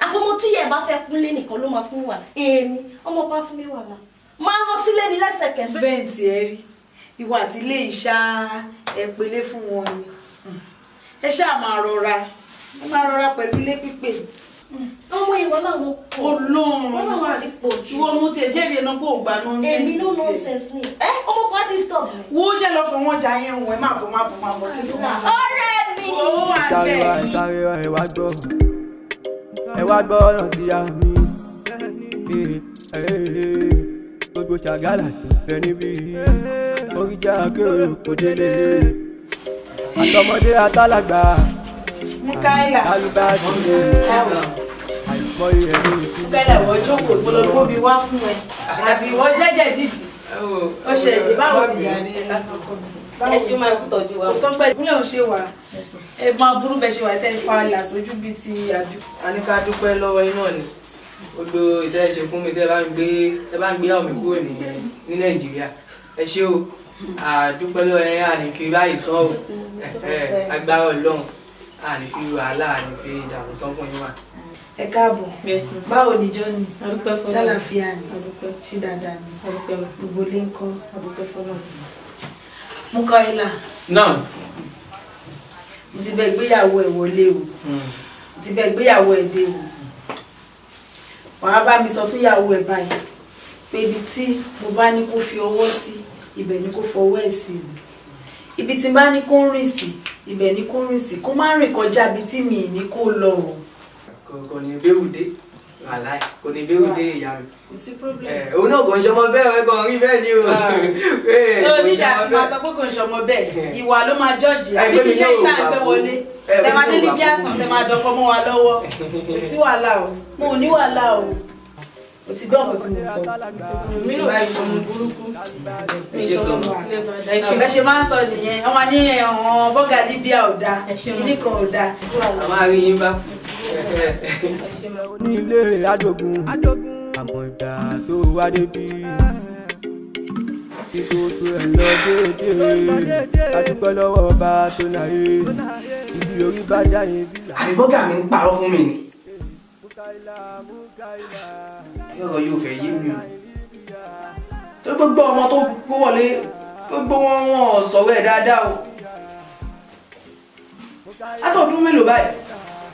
Àfọmọ tí yẹ bá fẹ́ kúnlé nìkan ló máa fún wàhálà. Èmi ọmọ bá fún mi wàhálà. Máa rán sílé ní lẹ́sẹ̀kẹsẹ̀. Bẹ́ẹ̀ ti ẹ rí ìwọ àti ilé ìṣá ẹ pélé fún wọn ni. Ẹ ṣáà máa rọra pẹ̀lú ilé pípé. Ọmọ ìwọ làwọn kọ. Ọlọ́run wọn náà ti pọ̀ jù. Ìwọ mo tiẹ̀ jẹ́rìí ẹnu pé ògbà nọ́ọ̀sẹ̀nsì. Èmi ló nọ́ọ̀sẹ̀nsì ni. Ọmọ kan disturb mi. Wo jẹ́ lọ fún wọn jà yẹn wọ̀ ẹ́ má bọ̀ kí fún wọn. Ọ̀rẹ́ mi. Sáré wa ẹ wá gbọ́ ọ̀nà sí àmì gbogbo ṣàgálà tó fẹ́ níbí oríjà kéré kò délé àtọmọdé àtàlàgbà àlùbá ti ṣe àìmọ̀ ìyẹn ní ìlú. Kẹ́lẹ̀ wọ́n jókòó ìpolówó mi wá fún ẹ àbí wọ́n jẹ́jẹ́ dídì ó ṣe èdè báwo ni ìyá ni ẹ ṣe máa kú tọ́jú wa. tó pẹ́ ìpínlẹ̀ ò ṣe wà ẹ máa burú bẹ́ẹ̀ ṣe wà tẹ́ fa ìlà sójú bíi ti àbí. A ní ká dúpẹ́ lọ́wọ́ yín náà ni gbogbo ìtẹ́ ṣe fún mi tẹ́ bá ń gbé àwọn mi kúrò ní Nàìjíríà ẹ ṣé o àdúpẹ́ lọ́wọ́ yẹn àní fi báyìí sán o agbára Ọlọ́run àní fi wàhálà àní fi ìdààmú sán fún yín wà. Ẹ káàbọ̀ báwo ni jọ́ni ṣàlàfíà ni ṣe dáadáa ni gbogbo ilé ń kọ́ Mukaila. Náà. Mo ti bẹ gbéyàwó ẹ̀ wọlé o. Mo ti bẹ gbéyàwó ẹ̀ dé o. Wàá bá mi sọ fún ìyàwó ẹ̀ báyìí pé ibi tí mo bá ní kó fi ọwọ́ sí ibẹ̀ ni kó fọwọ́ ẹ̀ sí o. Ibi tí n bá ní kó rìn sí ibẹ̀ ni kó rìn sí kó má rìn kọjá ibi tí mi ní kó lọ o. Kò ní béwùdé wàláì kò ní béwùdé ìyá mi. Kò sí problem. Òun náà kò ń ṣọmọ bẹ́ẹ̀ ẹ̀ kàn rí bẹ́ẹ̀ ni o. Oníṣẹ́ àti máa sọ pé kò ń ṣọmọ bẹ́ẹ̀ ìwà ló máa jọ́ọ̀jì àbí kí iṣẹ́ ìta ẹgbẹ́ wọlé tẹ máa dé níbi àkàn tẹ máa dọ́kọ́ mọ́ wa lọ́wọ́ kò sí wàhálà o mo ò ní wàhálà o o ti gbọ́ ọ̀kan tí mo sọ mi ti bá ìṣòro burúkú bẹ́ẹ̀ ṣe máa ń sọ nìyẹn wọ́n máa ní ẹ̀wọ̀n bọ́gà Libya ò dáa kíní kan ò dáa. A máa rí yín bá. Onílé adogun àmọ́ ìgbà tó wá débi kí gbogbo ẹ̀ lọ déédéé adúpẹ́ lọ́wọ́ ọba tó náyé ibi orí bá dání sílẹ̀. Àbíbọ́gà mi ń parọ́ fún mi ni. Yọ̀rọ̀ yóò fẹ́ yé mi o. Tó gbogbo ọmọ tó kó wọlé gbogbo wọn sọ̀rọ̀ ẹ̀ dáadáa o. Látọ̀dún mélòó báyìí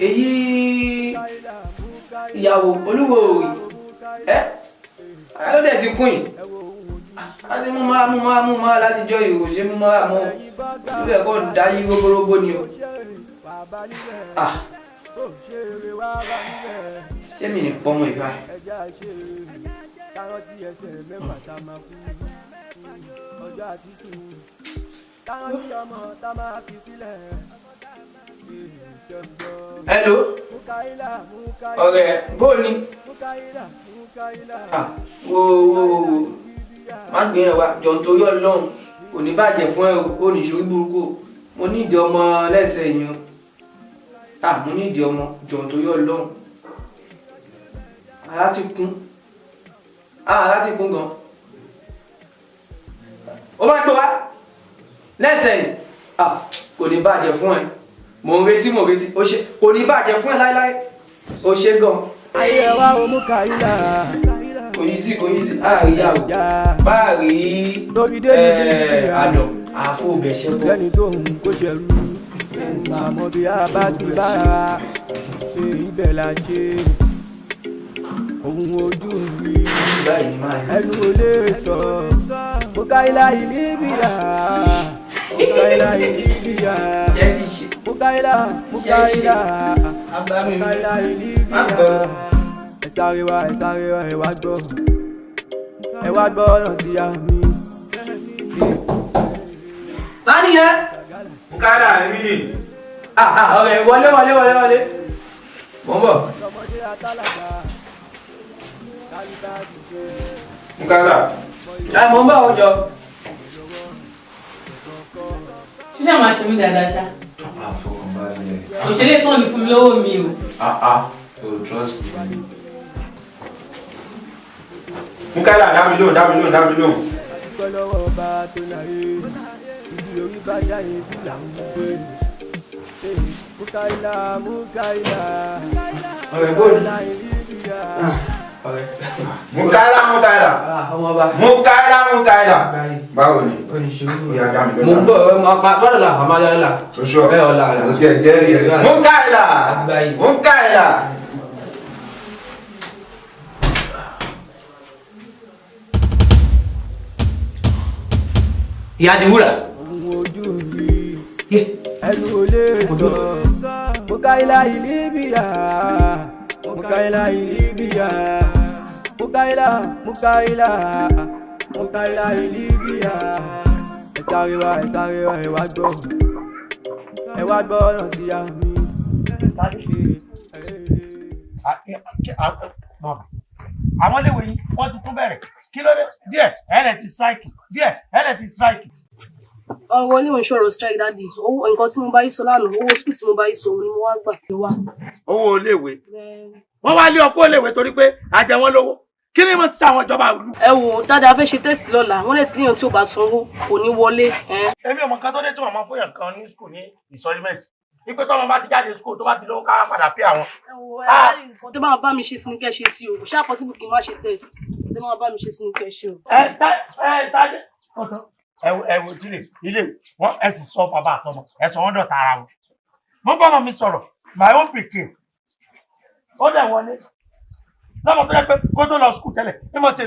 èyí ìyàwó olúwo òrì ló dẹ̀ ti kún yìí láti mú máa láti jọ ìrò ṣe mú máa mọ́ síbẹ̀ kọ́ ń dá yí rógbórógbó ni o. ṣé mi ní pọ́nmọ ìbá hello ọ̀rẹ́ bó ni wo má gbé yẹn wá jọ nítorí Ọlọ́run kò ní bàjẹ́ fún ẹ o ní ìṣòro burúkú mo ní ìdí ọmọ lẹ́sẹ̀ yìí o mo ní ìdí ọmọ jọ nítorí Ọlọ́run ara ti kún gan ó má gbé wá lẹ́sẹ̀ yìí kò ní bàjẹ́ fún ẹ mo ń retí ó ṣe kò ní bàjẹ́ fún ẹ láíláí ó ṣe gan. ayé wa ò mú Kàyílà kò yí sí àríyá o bá rí àdọ̀ àfọ̀bẹ̀ ṣẹ́kọ̀. sẹ́ni tó ń kó ṣẹrú àmọ́ bí a bá ti bára ṣe ibẹ̀ la ṣe ohun ojú rí ẹnu ò lè sọ mú Kàyílà Libya mú Kàyílà Libya mú Kàyílà Libya ẹ sáré wá ẹ wá gbọ́ ọ̀nà sí àmì. Tani yẹn? Bùkálà èmi ni. Ọ̀rẹ́ wọlé. Mo ń bọ̀. Bùkálà. Mo ń bọ̀ ọjọ́. Ṣíṣe àwọn aṣọ mi dáadáa ṣá. Àfọwọ́balẹ̀. Òṣèré kan ní fún mi lọ́wọ́ mi o. Oh, trust me. Bùkálà dá mi lóhùn. Gbọ́lọ́wọ́ bá tó láyé ibi orí bá jáde sí là ń gbé. Mú Kàyílà. Ọ̀rẹ́ bóòlù. Bùkálà. Báwo ni? Ìyá dá mi lóhùn. Mo ń bọ̀ bọ́dọ̀ là àmọ́ lọ́la. Bẹ́ẹ̀ ọ̀la. Mo ti ẹ̀ jẹ́ rí ẹ̀. Bùkálà. Ìyá di wúrà. Ohun ojú rí ẹnu ò lè sọ mú Kàyílà Libya mú Kàyílà Libya mú Kàyílà Libya ẹ sáré wá ẹ wá gbọ́ ọ̀nà sí àmì. àwọn iléèwé yìí wọ́n ti tún bẹ̀rẹ̀ kí ló dé díẹ̀ ẹ̀rẹ̀ ti strike. ọ̀rọ̀ oníwọ̀n ìṣòro strike dáàdì owó nǹkan tí mo bá yí sọ lánàá owó skul tí mo bá yí sọ ni mo wá gbà wá. owó iléèwé wọ́n wá lé ọkọ iléèwé torí pé àjẹ wọn lówó kí ni mo ti ṣe àwọn ìjọba ìlú. ẹ wò dáadáa fẹ́ ṣe test lọ́la wọ́n lè ti léèyàn tí ò bá sanwó kò ní wọlé. èmi ò mọ nǹkan tó dé tí wọ́n máa fún yàn kan ní skul ní ìsọlímẹ̀t wípé tọ́mọ bá ti jáde skul tó bá ti lówó ká padà pé àwọn. nǹkan tó bá mi ṣe sí ni kẹ́ ṣe sí o kò ṣáà possible kí n má ṣe test tó máa bá mi ṣe sí ni kẹ́ ṣe o. Sáré ọ̀tọ̀ ẹ wo ilé wọn ẹ sì sọ bàbá àtọmọ ẹ sọ wọn dọ̀tá ara wọn. mo bá ọmọ mi sọ̀rọ̀ my own pikin ó dẹ̀ wọlé lọ́mọ tó yẹ pé kó tó lọ skul tẹ́lẹ̀ ní mo ṣe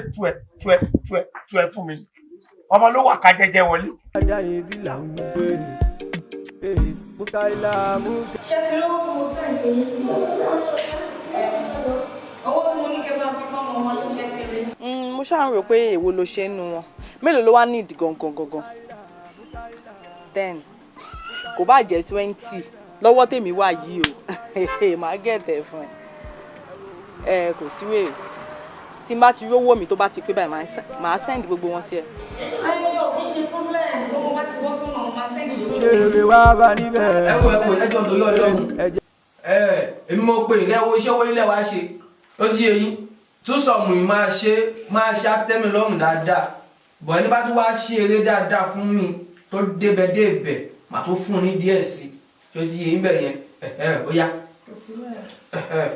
tu ẹ fún mi ọmọ ló wà ká jẹ́jẹ́ wọlé. ṣé ti lówó tí mo sẹ́ǹsì yín owó tí mo ní kẹ́ máa fi kọ́ ọmọ yín ṣe ti rí. mo ṣáà ń rò pé èwo ló ṣe nu wọn mélòó ló wá ní ìdí gangan 10 kò bá jẹ́ 20 lọ́wọ́ tèmi wà yìí o màá gẹ̀ẹ́tẹ̀ fún ẹ kò sí wèrè tí n bá ti rówó mi tó bá ti pé báyìí màá send gbogbo wọn sí ẹ. ayẹyẹ ò kì í ṣe problem tó mo bá ti wọ́ sọ́nà mo máa send gbogbo. ṣé eré wá bá níbẹ̀. ẹjọ́ torí Ọlọ́run èmi mo pè é wo iṣẹ́ owó nílẹ̀ wá ṣe ó ti yẹ yín tún sọ̀mù yìí máa ṣe àtẹ́mi lọ́rùn dáadáa bọ̀ ẹni bá tún wá ṣe eré dáadáa fún mi tó débẹ̀ màá tó fún un ní díẹ̀ sí i tó ti yẹ yín bẹ̀ yẹn ó yá.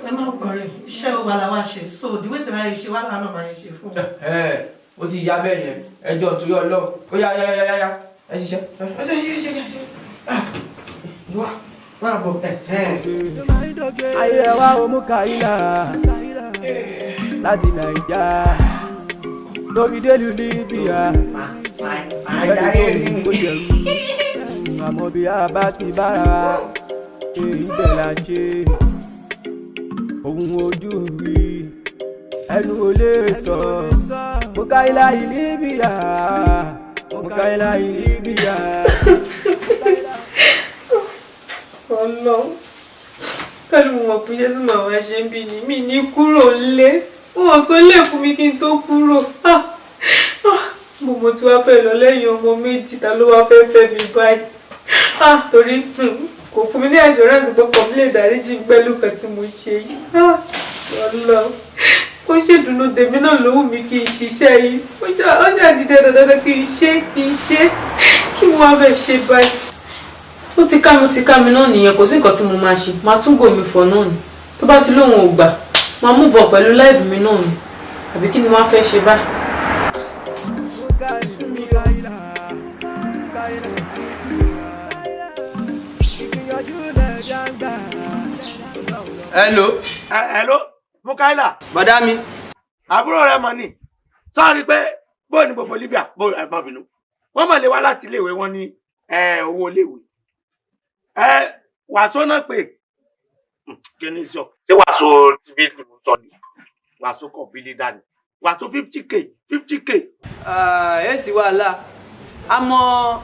ẹ má gbọ́rin iṣẹ́ wa la wá ṣe so òdiwé tẹ̀ máa ṣe wá lánàá máa ṣe fún wa. ó ti yá bẹ́ẹ̀ yẹn ẹjọ́ torí Ọlọ́run ó yá ẹ ṣiṣẹ́ wá máa bọ̀ ayé wa ò mú Kàyílà láti Nàìjà lórí délùú Libya ìṣẹ́ni tó kó ṣẹ̀rú àmọ́ bí a bá ti bára ibẹ̀ là ń ṣe ohun ojú rí ẹnu ò lè sọ Mukaila Libya Mukaila Libya. Ọlọ́run pẹ̀lú wọn pé jẹ́ tí màmá ṣe ń bí ni mí ní kúrò lé wọn sọ lè fún mi kí n tó kúrò mo ti wá fẹ́ lọ lẹ́yìn ọmọ méjì ta ló wá fẹ́ fẹ́ mi báyìí torí kò fún mi ní assurance pé kọ́mílẹ̀ ìdáríjì pẹ̀lú kan tí mo ṣe yìí Ọlọ́run ó ṣèdùnnú tèmi náà ló wù mí kí n ṣiṣẹ́ yìí ó jà dídẹ dandan kí n ṣe kí wọ́n wá fẹ́ ṣe báyìí. ó ti ká mi náà nìyẹn kò sí nǹkan tí mo máa ṣe máa tún gò mí fọ náà ni tó bá ti lóun ò gbà máa move on pẹ̀lú life mi náà ni àbí kí ni wọ́n á fẹ́ ṣe báyìí. Hello. Hello, Mukaila. Bọ̀dá mi. Àbúrò rẹ̀ mọ̀ ni. Sọ́ọ́rí pé bóò ní gbogbo Libya bóò ẹ̀ má bínú. Wọ́n mọ̀ lé wá láti iléèwé wọn ní owó iléèwé. Wàsó náà pé kí ni sọ? Ṣé wàsó tìbí ni mo sọ ni? Wàsó kọ̀ bílí dání. Wàsó 50k. Èsì wàhálà. Àmọ́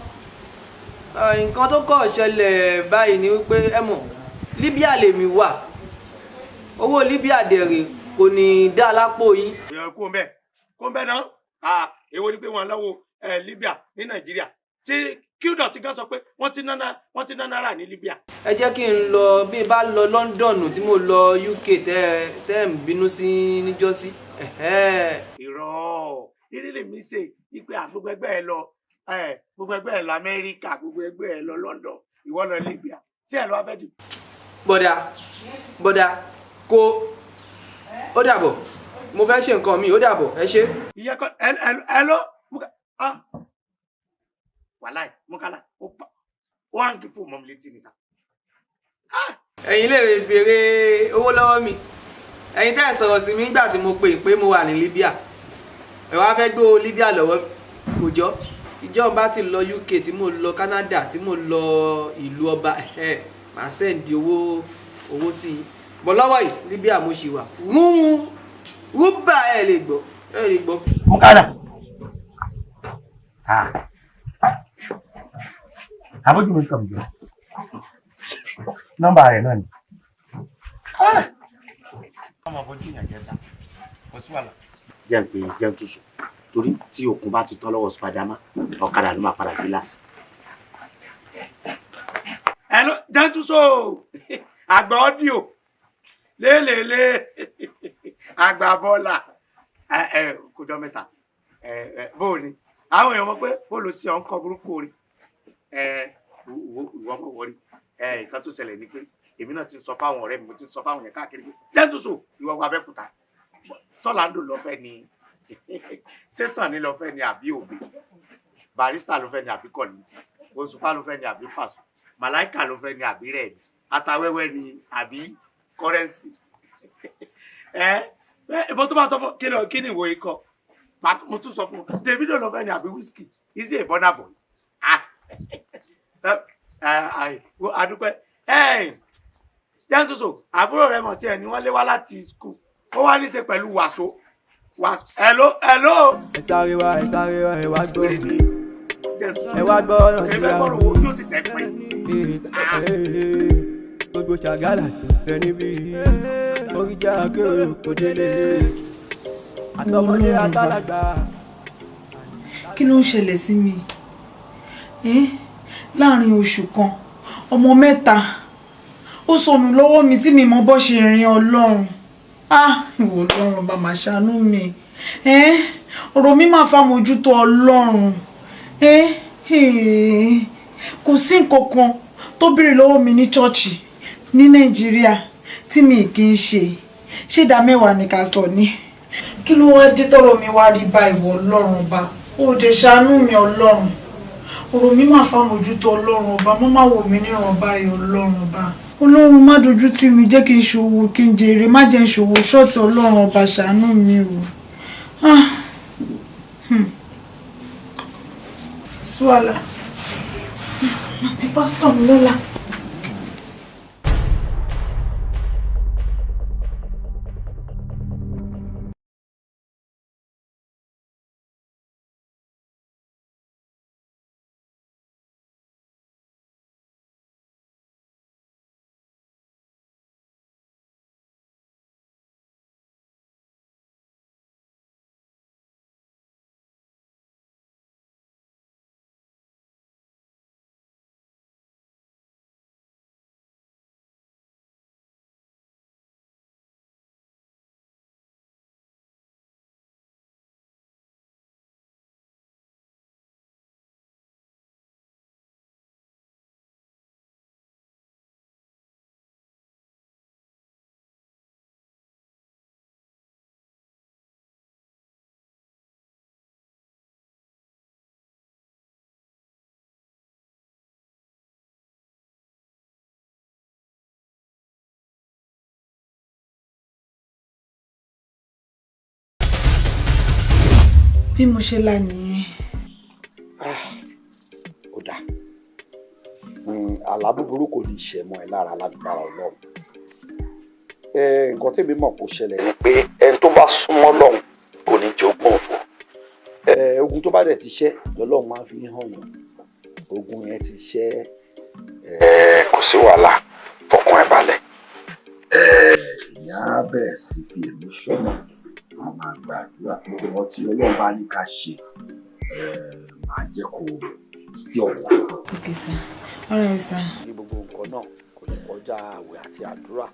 nǹkan tó kọ̀ ṣẹlẹ̀ báyìí ni wípé ẹ mọ̀ Libya lèmi wà. Owó Libya dẹ̀rẹ̀ kò ní dá lápò yín. Kó ń bẹ́ náà èwo ni pé wọ́n lọ́wọ́ Libya ní Nàìjíríà tí qdot gan sọ pé wọ́n ti ná náírà ní Libya. Ẹ jẹ́ kí n lọ bí n bá lọ London tí mo lọ UK tẹ́ ń bínú sí níjọ́sí. Irọ́ ìrìlẹ̀ mi ṣe ipe gbogbo ẹgbẹ́ ẹ lọ Amẹ́ríkà gbogbo ẹgbẹ́ ẹ lọ London ìwọ lọ Libya tí ẹ lọ wá fẹ́ dì. Bọ̀dà kó ó dàbọ̀ mo fẹ́ ṣe nǹkan mi ó dàbọ̀ ẹ ṣe. ìyẹn kọ ẹ lọ wàláì Mukala ó hàn kí fún mọ́mi létí ni sá. Ẹ̀yin lè béèrè owó lọ́wọ́ mi ẹ̀yin tẹ́ ẹ̀ sọ̀rọ̀ sí mi nígbà tí mo pè mo wà ní Libya ẹ wá fẹ́ gbé owó Libya lọ́wọ́ kò jọ ìjọba bá ti lọ UK tí mo lọ Canada tí mo lọ ìlú ọba màá sẹ́ǹdì owó sí i bọ̀ lọ́wọ́ yìí Libya mo ṣì wà rúbà ẹ lè gbọ́. Mukala àbójú mi kàn jọ nọ́mbà rẹ̀ náà ni. ọmọ fojú yàn jẹ sá kò sí wàhálà. jẹ́ ń pè jẹ́ ń túṣu torí tí òkun bá ti tán lọ́wọ́ Spiderman ọ̀kadà ló máa padà gíláàsì. ẹ ló jẹ́ ń túṣu àgbà ọ́díò lélẹ̀lẹ̀ àgbà bọ́là kò jọ mẹ́ta bóò ni àwọn èèyàn mọ̀ pé bóòlù sí ọ̀ ń kọ burúkú orí ìwọ ọmọ wọrí nǹkan tó ṣẹlẹ̀ ni pé èmi náà ti sọ fáwọn ọ̀rẹ́ mi mo ti sọ fáwọn yẹn káàkiri pé jẹ́ntùsù ìwọ wọ Abẹ́òkúta Sọ́láńdò lọ́fẹ́ ni sẹ́sàn ní lọ́fẹ́ ni àbí Òbí Barrister ló fẹ́ ni àbí Kọ̀lìntì Òṣùpá ló fẹ́ ni àbí Pàṣọ Màláìkà ló fẹ́ ni àbí Rẹ̀mí Atawẹ́wẹ́ ni àbí Kọ́rẹ́nsì ìbọn tó bá sọ fún kí ni ìwọ ikọ̀ mo tún sọ fún Davido lọ́fẹ́ ni àbí Wizkid is he a Burna Boy adúpẹ́ jẹ́ntùsù àbúrò rẹ̀ mọ̀ tí ẹ̀ ni wọ́n lé wá láti skul ó wá ní í ṣe pẹ̀lú wàsó hello. ẹ sáré wá ẹ wá gbọ́ ọ̀nà sí àwọn gbogbo ṣàgálà tó fẹ́ níbí oríjà kéré kò délé àtọmọdé àtàlágbà. kí ló ń ṣẹlẹ̀ sí mi láàrin oṣù kan ọmọ mẹ́ta ó sọnù lọ́wọ́ mi tí mi mọ bó ṣe rìn Ọlọ́run ìwọ Ọlọ́run bá máa ṣàánú mi ọ̀rọ̀ mi máa fa mójútó Ọlọ́run kò sí nǹkan kan tó béèrè lọ́wọ́ mi ní ṣọ́ọ̀ṣì ní Nàìjíríà tí mi kì í ṣe ìdá mẹ́wàá ní ká sọ ní kí ló wá dé tọ́rọ̀ mi wá rí bá ìwọ Ọlọ́run bá ó dé ṣàánú mi Ọlọ́run ọ̀rọ̀ mi máa fa mójútó Ọlọ́run ọba mo máa wò mí níran báyìí Ọlọ́run ọba. Ọlọ́run má dojú tì mí, jẹ́ kí n ṣòwò kí n jèrè, má jẹ́ n ṣòwò ṣọ́ọ̀tì, Ọlọ́run ọba ṣàánú mi o. Suwala. Mami pásítọ̀ mi lọ́la. Bí mo ṣe lá nìyẹn. Ó dáa. Àlá búburú kò ní ṣẹ mọ́ ẹ lára lágbára Ọlọ́run. Nǹkan tèmi mọ̀ kó ṣẹlẹ̀ ni pé ẹni tó bá súnmọ́ Ọlọ́run kò ní jogún òfò. Ogun tó bá dẹ̀ ti ṣẹ́ lọ́lọ́run máa fi hàn yàn. Ogun yẹn ti ṣẹ́. Kò sí wàhálà, fọkàn ẹ balẹ̀. Ìyá bẹ̀rẹ̀ sí fi èmi ṣọ́nà. Wọ́n máa gbàdúrà pé wọ́n tí Ọlọ́run bá ní ká ṣe máa jẹ́ kó títí ọ̀la. Okay sir. All right sir. Ní gbogbo nǹkan náà kò ní kọjá àwẹ̀ àti àdúrà.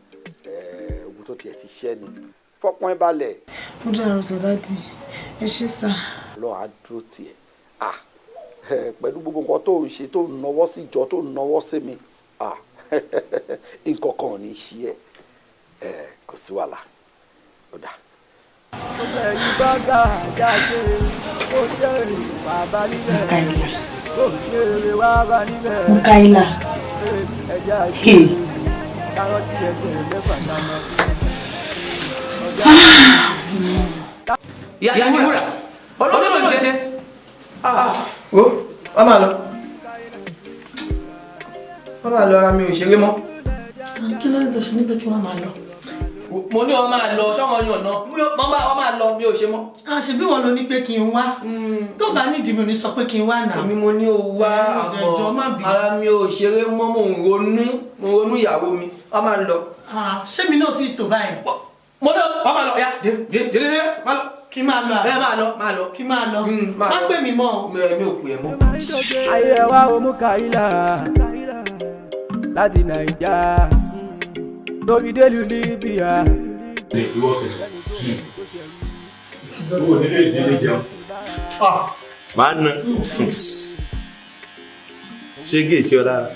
Ogun tó tiẹ̀ ti ṣẹ́ ni. Fọkàn ẹ balẹ̀. Ó dára sọ dáàdì. Ẹ ṣé sà. Ọlọ́run á dúró tiẹ̀. Pẹ̀lú gbogbo nǹkan tó ń ṣe tó ń nawọ́ sí ìjọ tó ń nawọ́ sí mi. Nǹkan kan ò ní ṣe ẹ́. Kò sí wàhálà. Ó dáa. Ẹ̀yin bọ́gà ajá ṣe ó ṣe bàbá níbẹ̀ ó ṣe wá bá níbẹ̀. Mukaila. Ẹja ṣe kárọ́tì ẹsẹ̀ mẹ́fà dáná. Ìyá ni wúrà ọlọ́dún ló ń ṣe. Wo wọ́n máa lọ. Wọ́n máa lọ ara mi ò ṣeré mọ́. Kí ló ń lọ sí níbẹ̀ kí wọ́n máa lọ? Mo ní wọ́n máa lọ ṣọ́mọ yàn náà wọ́n máa lọ mi ò ṣe mọ́. Ṣebí wọ́n ló ní pé kí n wá tó bá nídìí mi ò ní sọ pé kí n wá náà. Èmi mo ní o wá àbọ̀ ara mi ò ṣeré mọ́ mo ń ronú ìyàwó mi wọ́n máa lọ. Ṣé mi náà ti tò báyìí? Mo ní wọ́n máa lọ ya dédé máa lọ. Kí máa lọ àbẹ́ máa lọ. Kí máa lọ. Má pè mí mọ́. Mi ò pè ẹ́ mọ́. Ayé wa o Mukaila láti Naija lórí délùú Libya. Ìwọ kẹsàn owó nílé ìdílé jẹun. Máa ná. Ṣé gé sí ọ lára?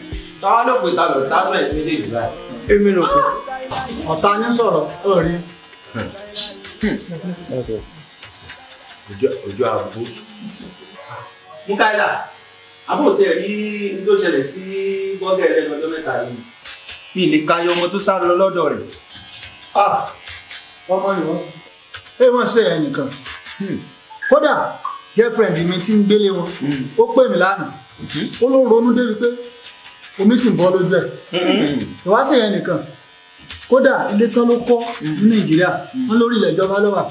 Táwọn ló pè ta lọ tábà ẹ̀ méjèèjì báyìí. Èmi ló kù. Ọ̀tá ní sọ̀rọ̀ ó rí. Ojú àbú. Mukaila, àbò tí ẹ rí ní tó ṣẹlẹ̀ sí bọ́gà ẹlẹ́nu ọjọ́ mẹ́ta yìí. Mi lè ka ayọ̀ ọmọ tó sá lọ lọ́dọ̀ rẹ̀. Ọmọ ìwọ ẹ mọ̀ sí ẹ̀ nìkan kódà girlfriend mi ti ń gbélé wọn ó pè mí lánàá ó ló ronú débi pé omi sì ń bọ́ lójú ẹ̀ ìwá sí ẹ̀ nìkan kódà ilé tán ló kọ́ ní Nàìjíríà wọn lórí ilẹ̀ ìjọba ló wà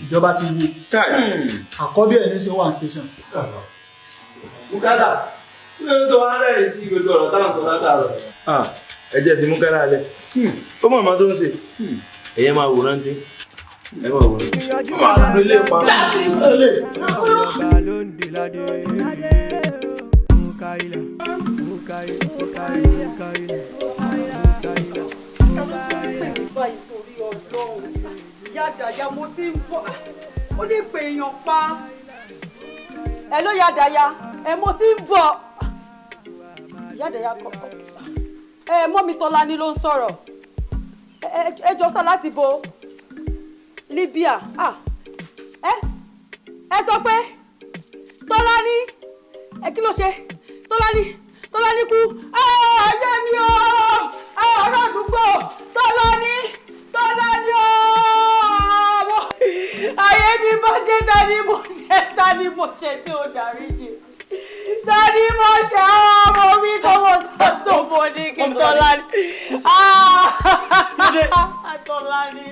ìjọba ti wú àkọ́bí ẹ̀ ní sí one station. Mukaila kí ló tó wá rẹ̀ sí gbogbo ọ̀rọ̀ táwọn sọ látàrọ̀. Ẹ jẹ́ fi Mukaila lẹ̀. Ó mọ̀ ọmọ tó ń ṣe. Ẹ̀yẹ́ máa wòran dé. Ẹ máa wòran. Ó máa lọ ilé pa. Yádàyà mo ti ń bọ̀ ó lè pè èèyàn pa. Ẹ ló Yádàyà mo ti ń bọ̀. Yádàyà kọ̀ọ̀kan. Mọ́mi Tọ́lání ló ń sọ̀rọ̀. Ẹ jọ sá láti bo Libya. Ẹ sọ pé Tọ́lání kí ló ṣe? Tọ́lání kú. Ayé mi o! ará àdúgbò Tọ́lání ooo ayé mi bàjẹ́ ta ni mo ṣe tí ó dáríjì ta ni mo ṣe ọmọ mi tó mo sọ tó mo ní kí Tọ́lání Tọ́lání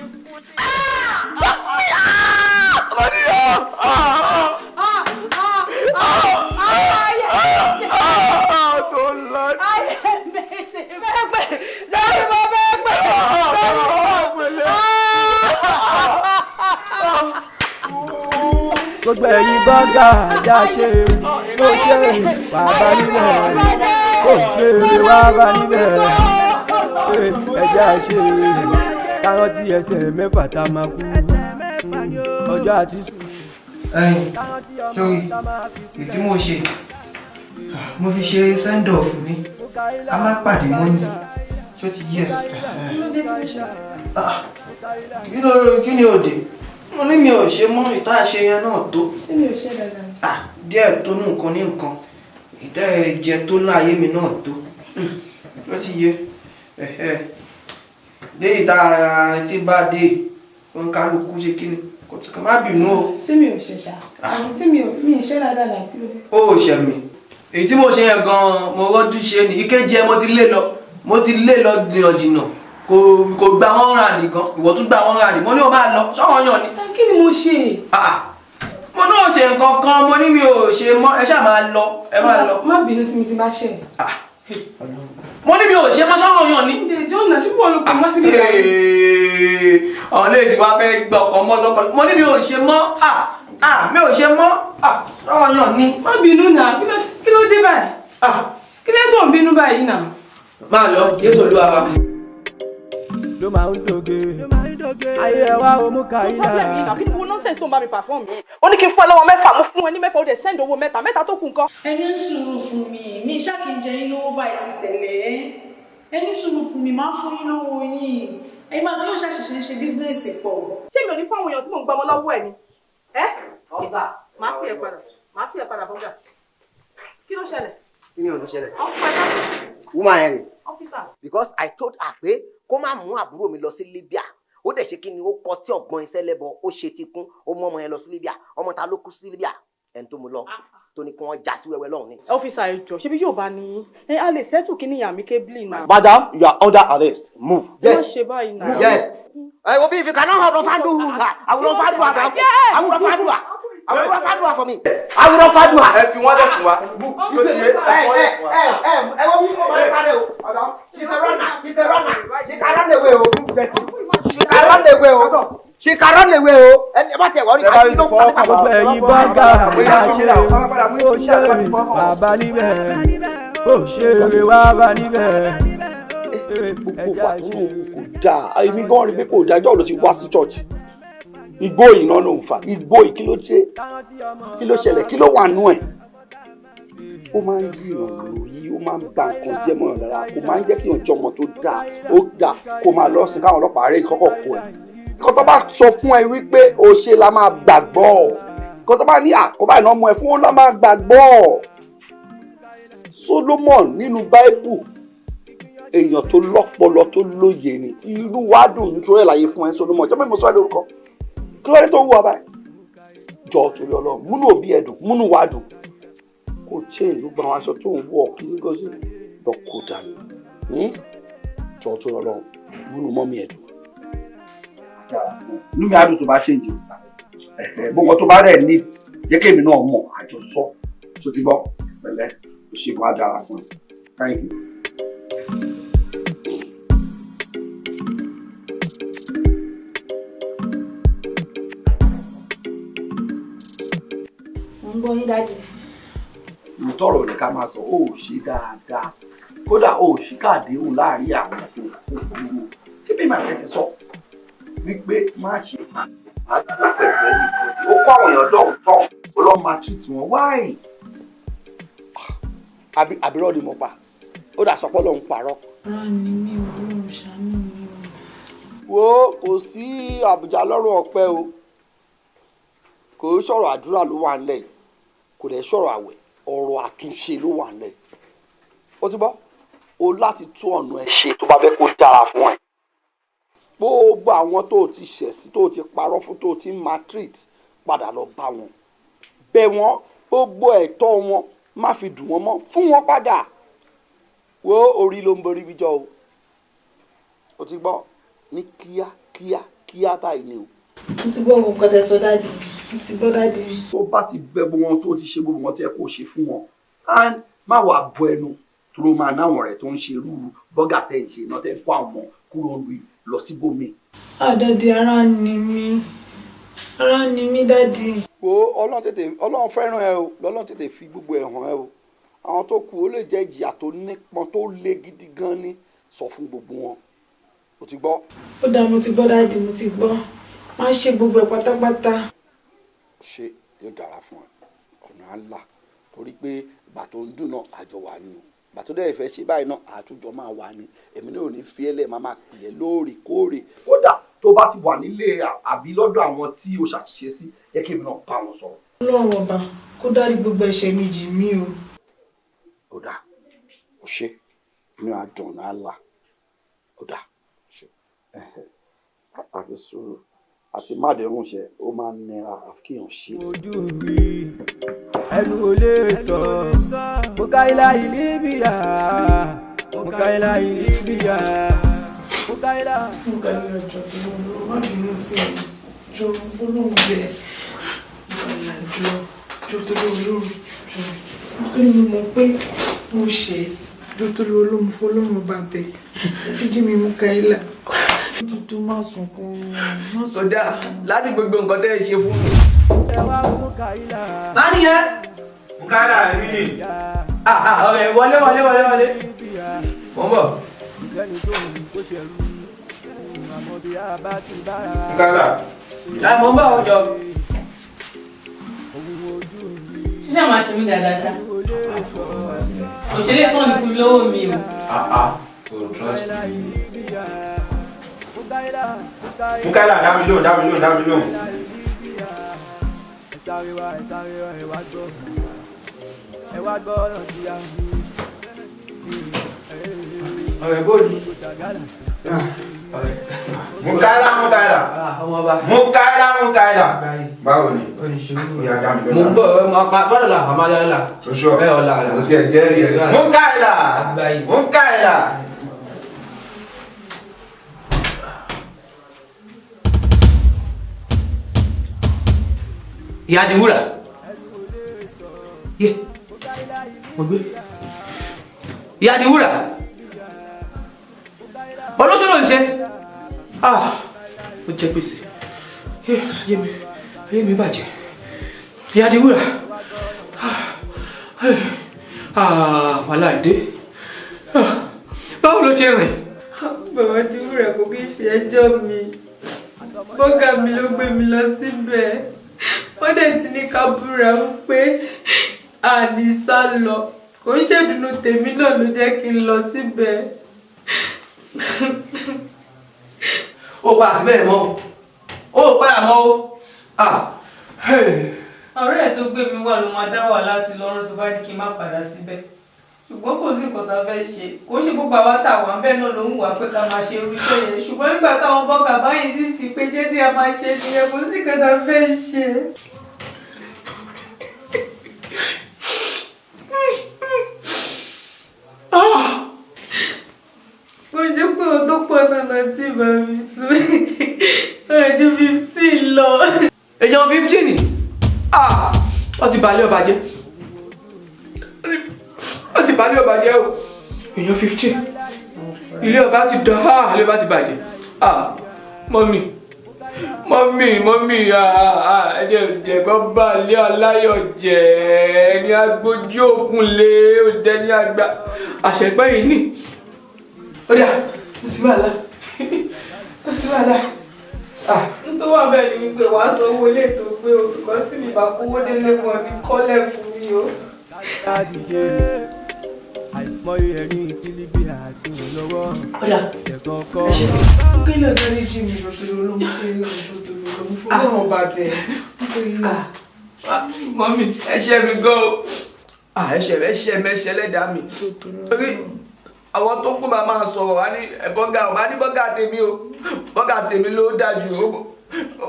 gbogbo ẹ̀yin bọ́gà ajá ṣe ó ṣe bàbá níbẹ̀ ó ṣe wá bá níbẹ̀ ẹja ṣe káwọn tí ẹsẹ̀ mẹ́fà tá máa kú ọjọ́ àti sùn. ẹ̀yin sórí ètí mo ṣe mo fi ṣe send off ni a máa pàdé mọ́ ni tó ti yẹ kí ni òde mo ní mi ò ṣe mọ́ ìta ṣe yẹn náà tó. ṣé mi ò ṣe dáadáa. díẹ̀ tó ní nǹkan ní nǹkan ìtẹ́ ẹ̀jẹ̀ tó ní ayé mi náà tó ló ti yé dé ìta tí bá dé wọn kálukú ṣe kí ni kò tí kan má bínú o. ṣé mi ò ṣe ṣá tí mi ò ṣe dáadáa là kí ló dé. ó ṣe mi. èyí tí mo ṣe yẹn gan-an mo rọ́jú ṣe ni ìkejì ẹ mo ti lé lọ jìnnà kò gba wọn rà nìkan ìwọ tún gba wọn rà ní mo ní o máa lọ sọ́wọ́n yàn ni. kí ni mo ṣe. mo náà ṣe nǹkan kan mo ní mi ò ṣe mọ́ ẹ ṣáà máa lọ ẹ máa lọ. má bínú sí mi tí bá ṣe. mo ní mi ò ṣe mọ́ sọ́wọ́n yàn ni. ìdè ọ̀nà ṣé bọ́ọ̀lù kò wá síbi ìgbà. ọ̀hún lè ti wá fẹ́ gbọ́ ọkọ̀ mọ́ lọ́kọ̀ mo ní mi ò ṣe mọ́ mi ò ṣe mọ́ sọ́wọ́n yàn ni. má bínú náà kí ló dé báyìí. kí ló tó ń bínú báyìí náà. máa lọ Jésù Olúwa wa. ló máa ń doge ayé ẹ wá omú kàyílà. kí ni wo nọ́ọ̀sẹ̀ tó ń bá mi pàfọ́ọ̀mù yìí ó ní kí n fún ẹ lọ́wọ́ mẹ́fà mo fún ẹ ní mẹ́fà ó dẹ̀ sẹ́ndì owó mẹ́ta tó kù nǹkan. ẹni sùúrù fún mi ṣàkíyèjẹ yín lówó báyìí ti tẹ̀lé ẹni sùúrù fún mi máa fún yín lówó yín ẹ̀yin máa tí yóò ṣàṣìṣe ṣe bísínẹ́sì pọ̀. ṣé mi ò ní fún àwọn èèyàn tí mò ń gbọmọ lọ́wọ́ ẹ̀ ni ọ̀gá máa fi ẹ̀ padà bọ́gà kí ló ṣẹlẹ̀. kí ni ò ní ṣẹlẹ̀. ọ̀pọ̀ ẹ̀ka woman yẹn ni. ọ́fíìsà. because I told her pé kó má mú àbúrò mi lọ sí Libya ó dẹ̀ ṣe kí ni ó kọ tí ọ̀gbọ́n iṣẹ́ lẹ́bọ̀ ó ṣe ti kún ó mú ọmọ yẹn lọ sí Libya ọmọ ta ló kú sí Libya ẹni tó mú lọ tó ní kí wọ́n já sí wẹ́wẹ́ lọ́hùn ni. ọ́fíìsà ẹjọ́ ṣebí yóò bá ní a lè settle kí ni amicably náà. Madam, you are under arrest. Move. Yes. Má ṣe báyìí náà. Yes. Obi, if you cannot hold on fandu her, I will not fandu her. I will not fandu her. I will not fandu her for me. I will not fandu her. ẹ fi wọ́n lẹ̀ fún wa. yóò ti yé. Wọ́n bí mo máa ń sáré o. She's a runner. She's a runner. She can run away o. She can run away o. She can run away o. Ẹ bá tẹ̀ wọ́n ní àti tó kọ́ nípa. gbogbo ẹ̀yin bọ́gà ajá ṣe ó ṣe bàbá níbẹ̀ ó ṣe wá bá níbẹ̀ ẹja ṣe. kò dáa èmi gan rí pé kò dáa jọ́ ló ti wá sí church igbó iná ló ń fa igbó yìí kí ló ṣẹlẹ̀ kí ló wà nú ẹ̀ ó máa ń yí ìrànlọ́ yìí ó máa ń ba nǹkan jẹ́ mọ́ ọ̀rọ̀ rárá kó máa ń jẹ́ kí ìyànjọ́ ọmọ tó dáa ó dáa kó máa lọ sí káwọn ọlọ́pàá rẹ̀ kọ́kọ́ kó ẹ̀ kó tó bá sọ fún ẹ wípé o ṣe la máa gbàgbọ́ kó tó bá ní àkóbá iná mọ́ ẹ fún ó la máa gbàgbọ́ Solomon nínú Báíbù èèyàn tó lọ́pọlọ tó lóye ni tí irú wa dùn nítorí ẹ̀ láyé fún ẹ Solomon jẹ́ pé mo sọ ẹ́ lórúkọ kí ló dé tó ń wú wa báyìí jọ torí Ọlọ́run múnú òbí ẹ dùn múnú wa dùn kò change gbogbo àwọn aṣọ tó ń wọ kí ló gọ́sí lọ kó dànù jọ torí Ọlọ́run múnú mọ́mí ẹ dùn. inú mi á dùn tó bá change gbogbo tó bá rẹ̀ ní jẹ́ kí èmi náà mọ̀ àjọsọ tó ti gbọ́ pẹ̀lẹ́ kò ṣe wá dára fún ẹ thank you. ń gbọ́ yín dájú. ìtọ́rọ̀ ní ká máa sọ ó ṣe dáadáa kódà ó ṣì káàdéhùn láàrin àwọn òkúrú ṣé bí màá ti sọ wípé má ṣe àdúgbò pẹ̀lú ẹnì kan ó kọ́ àwọn èèyàn dọ̀hún tán ọlọ́run máa tìtì wọn wáì. àbírọ̀ ni mo pa ó dà sọpọ́ lòun parọ́. rán ni mi ò rọrùn ṣàánú mi o. wo kò sí àbújá lọ́rùn ọpẹ́ o kò sọ̀rọ̀ àdúrà ló wà nílẹ̀ yìí kò dẹ̀ sọ̀rọ̀ àwẹ̀ ọ̀rọ̀ àtúnṣe ló wà nílẹ̀ ó ti bọ́ ó o láti tún ọ̀nà ẹ̀ ṣe tó bá fẹ́ kó dára fún ẹ. Gbogbo àwọn tó ti ṣẹ̀ sí tó ti parọ́ fún tó ti maltreat padà lọ bá wọn bẹ̀ wọ́n gbogbo ẹ̀tọ́ wọn má fi dùn wọ́n mọ́ fún wọn padà wo orí ló ń borí bíjọ́ o ti gbọ́ ní kíá báyìí ni o. mo ti gbọ́ gbogbo ọ̀dẹ sọ dáàdì mo ti gbọ́ dáàdì. tó bá ti bẹ gbogbo wọn tó ti ṣe gbogbo wọn tó yẹ kó ṣe fún wọn and má wàá bọ ẹnu tó máa náwọn rẹ tó ń ṣe irú bọ́gà tẹ̀ ń ṣe náà tẹ̀ ń kó àwọn ọmọ kúrò lọ síbòmí. Dádì ara ni mí dádì. wo ọlọ́run fẹ́ràn ẹ o lọ́lọ́run tètè fi gbogbo ẹ̀ hàn ẹ o àwọn tó kù ó lè jẹ́ ìjìyà tó nípọn tó le gidi gan ni sọ fún gbogbo wọn o ti gbọ́. ó dáa mo ti gbọ́ dádì mo ti gbọ́ má ṣe gbogbo ẹ̀ pátápátá. ṣé yóò dára fún ẹ ọ̀nà àlà torí pé ìgbà tó ń dùn náà àjọ wà ní o ìgbà tó dẹ̀ fẹ́ ṣe báyìí náà àtújọ máa wà ní èmi náà ò ní fi ẹlẹ́ máa pè é lóòrèkóòrè. kódà tó bá ti wà nílé àbí lọ́dọ̀ àwọn tí o ṣàṣìṣe sí yẹ kí èmi náà bá wọn sọ̀rọ̀. ọlọ́run ọba kó dárí gbogbo ẹ̀ṣẹ̀ mi jì mí o. ó dà ó ṣe inú àdùn náà là ó dà ṣe àfi sùúrù àti mádẹ̀rùn ṣe ó máa ń nira àfikíyàn ṣe. ojú rí ẹnu ò lè sọ Mukaila Libya Mukaila Libya Mukaila. Mukaila jọ tó lọ má bínú sí i jọ fọlọ́run bẹ́ẹ̀ Mukaila jọ tó lọ lóru jọ nítorí mo mọ̀ pé mo ṣe jọ tó lọ lóru fọlọ́run bá bẹ́ẹ̀ jíjí mi Mukaila. Dúdú má sunkún má sunkún. Sọdá láti gbogbo nǹkan tẹ́ ẹ ṣe fún mi. Tani yẹ? Mukaila rí. Ọ̀rẹ́ wọlé. Mo ń bọ̀. Mukaila. Mo ń bọ̀ ọjọ́. Ṣíṣe máa ṣe mí dáadáa ṣá. Òṣèré kan ní fún mi lọ́wọ́ mi o. Kò trust me. Mukaila dá mi lóhùn. Ọ̀rẹ́ bóòlù. Mukaila. Báwo ni? Ó yá dá mi lóhùn. Mo ń bọ̀ bọ́dọ̀ là àmà lọ́la. Ṣoṣọ́. Bẹ́ẹ̀ ọ̀la. Mo ti ẹ̀ jẹ́ rí ẹ̀. Mukaila. Ìyá di wúrà. Mo gbé. Ìyá di wúrà. Olóṣèlú ń ṣe. Ó jẹ gbèsè. Ayé mi bàjẹ́. Ìyá di wúrà. Wàhálà ìdé. Báwo ló ṣe rìn? Bàbá di wúrà kò kí ń ṣe ẹjọ́ mi. Bọ́gà mi ló gbé mi lọ síbẹ̀. Wọ́n dẹ̀ ti ní ká búra pé àní sá lọ. Kò ń ṣèdùnnú tèmi náà ló jẹ́ kí n lọ síbẹ̀. Ó pa síbẹ̀ mọ́. Ó padà mọ́ o. Ọ̀rẹ́ ẹ̀ tó gbé mi wà ló máa dá wàhálà sí lọ́rùn tó bá ní kí n má padà síbẹ̀. Ṣùgbọ́n kò sí nǹkan tá a fẹ́ ṣe. Kò ń ṣe gbogbo àwa tá a wà bẹ́ẹ̀ náà ló ń wà pé ká máa ṣe irú iṣẹ́ yẹn. Ṣùgbọ́n nígbà táwọn bọ́gà bá insist pé ṣé tí a máa ṣe nìyẹn kò sí nǹkan tá a fẹ́ ṣe. Mo jẹ́ pé o tó pọ̀ náà tí ìbá mi sún. Ọjọ́ 15 lọ. Èèyàn 15 ni? Wọ́n ti balẹ̀ ọba jẹ́. Wọ́n ti balẹ̀ ọba jẹ́ o. Èèyàn 15. Ilé ọba ti dán. Ilé ọba ti bàjẹ́. Mọ́mì. Ẹ̀jẹ̀ òjẹ̀gbọ́n bá ilé aláyọ̀ jẹ́ ẹni agbójú òkun lé òjẹ́ ní àgbà. Àṣẹ̀gbẹ́ yìí nì. Ó dà, ó sì wà lá. Nítorí wà bẹ́ẹ̀ ni wípé wàá sọ owó ilé tó gbé o, because tí mi bá kówó délé fún ọ ní kọ́lẹ̀ fún mi o. àìmọye ẹni kílíbì àdúrà lọ́wọ́. Ọ̀dà ẹ̀gbọ́n kọ́. Kí ló dé ní jí mi lọ́tọ́ lọ́mú kí ló lọ́mú fún ọ̀rọ̀ bàbẹ̀? Mọ́mì, ẹ̀ṣẹ̀ mi gan o. Ẹ̀ṣẹ̀ lẹ́dàá mi. àwọn tó kú máa sọ̀rọ̀ wá ní bọ́gà ò máa ní bọ́gà tèmi o bọ́gà tèmi ló dájú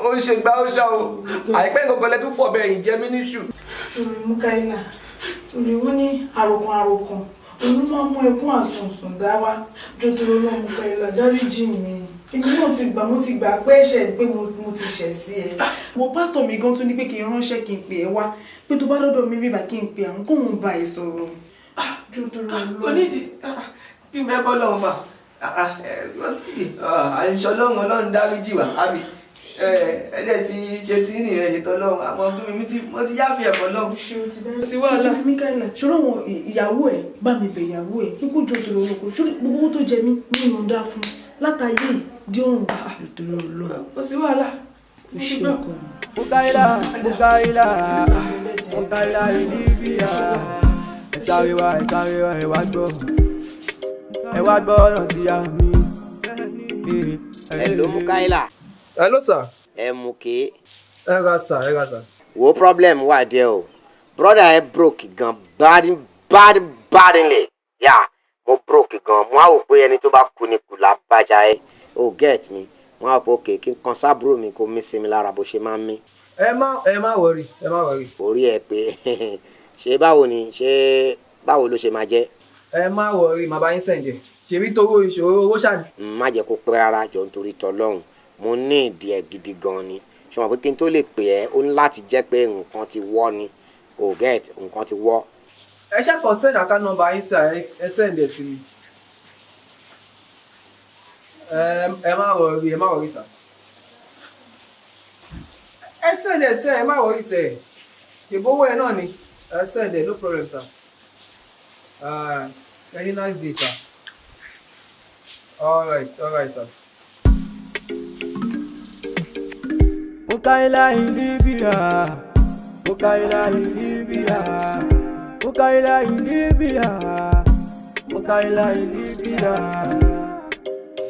ó ń ṣe gbá ó ṣá o àìpẹ́ nǹkan lẹ́tún fọ̀ bẹ́ẹ̀ yìí jẹ́ mí níṣù. torí Mukaila torí wọ́n ní àròkàn òun máa mú ẹkún àsùnsùn dá wá jòtòrò náà Mukaila dáríjì mi èmi náà mo ti gbà pé ẹ̀ṣẹ̀ pé mo ti ṣẹ̀ sí ẹ. mo pásítọ̀ mi gan tún ní pé kí n ránṣẹ́ kí n pè ẹ́ wá pé tó bá dọ́dọ̀ mi bíbá kí n pè àwọn kóun bá ẹ sọ̀rọ̀ jòtòrò lọ. onídìí kí n bẹ́ bọ́ lọ́wọ́ fà àìṣọ́ lọ́run ọlọ́run dáríjì wá àbí ẹ̀ẹ́dẹ̀ ti ṣe tí nìyẹn ṣètò ọlọ́run àmọ́ mo ti yáfi ẹ̀fọ́ lọ́run. ṣé o ti dárí sí wàhálà Mukaila ṣòro àwọn ìyàwó ẹ bá mi bẹ ìyàwó ẹ kíkú jòtòrò olóko ṣòro gbogbo owó tó jẹ mí ní ìrọ̀ǹda fún látàyè di òrùn jòtòrò olóko. ó sì wàhálà. o ṣe ọkọ mi. Mukaila Libya ẹ sáré wá ẹ wá gbọ́ ọ̀nà sí àmì. Hello Mukaila. Hello sir. MK. Ẹ ra sir. Wo problem wà díẹ̀ o. Brother ẹ broke gan badly. Yeah, mo broke gan. Mo á wò pé ẹni tó bá kú ni kù lábájá ẹ. Oh get me. Mo á wò pé okay kí n kan sábúrò mi kó mí sí mi lára bó ṣe máa ń mí. Ẹ má worry. Orí ẹ pé ṣé báwo ló ṣe máa jẹ́? Ẹ má worry, màá bá yín sẹ̀ǹdẹ̀. Ṣèbí tówó ìṣòro owó ṣáà. Má jẹ́ kó pẹ́ rárá jọ nítorí tọlọ́run. Mo ní ìdí ẹ̀ gidi gan ni. Ṣùgbọ́n pé kí n tó lè pè ẹ́ ó ní láti jẹ́ pé nǹkan ti wọ́ ni. O get nǹkan ti wọ́. Ẹ ṣàkọ send account number yín sir, ẹ send ẹ̀ sí mi. Ẹ má worry sir. Ẹ send ẹ̀ sẹ́ ẹ má worry sir. Ìbówó ẹ náà ni ẹ send ẹ̀ no problem sir. Very nice day sir. All right sir. Mukaila Libya. Mukaila Libya.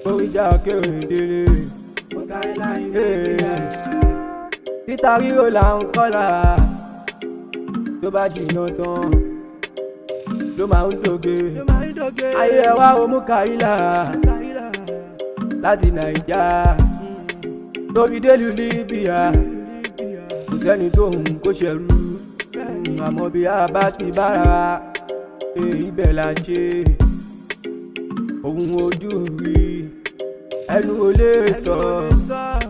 Oríjà Kérédélé. Mukaila Libya. Títa ríro là ń kọ́là. Tó bá jìnnà tán ló máa ń dòge. Ayé ẹ wá o Mukaila láti Nàìjà lórí délùú Libya. Kò sẹ́ni tó ń kó ṣẹrú àmọ́ bí a bá ti bára ibẹ̀ la ṣe ohun ojú rí ẹnu ò lè sọ.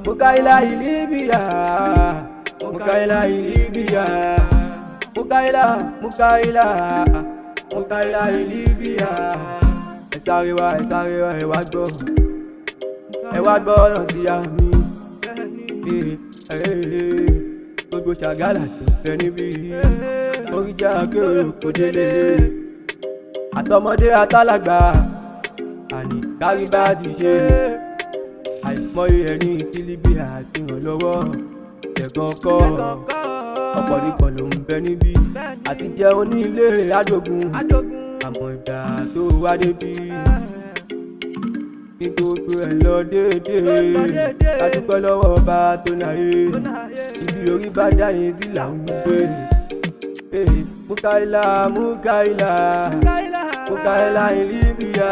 Mukaila Libya. Mukaila Libya ẹ sáré wá ẹ wá gbọ́ ọ̀nà sí àmì. Gbogbo Ṣàgálà tó fẹ́ níbí oríjà kéré kò délé àtọmọdé àtàlágbà àní kárí bá ti ṣe àìmọye ẹni tí Libya ti ràn lọ́wọ́ ẹ̀gàn kọ́ ọ̀pọ̀lọpọ̀ ló ń bẹ níbí àti jẹ́ onílé adogun àmọ́ ìgbà tó wá débí ní gbogbo ẹ̀ lọ déédéé adúpẹ́ lọ́wọ́ ọba tó náyé ibi orí bá dání sí là ń gbé. Mukaila Libya.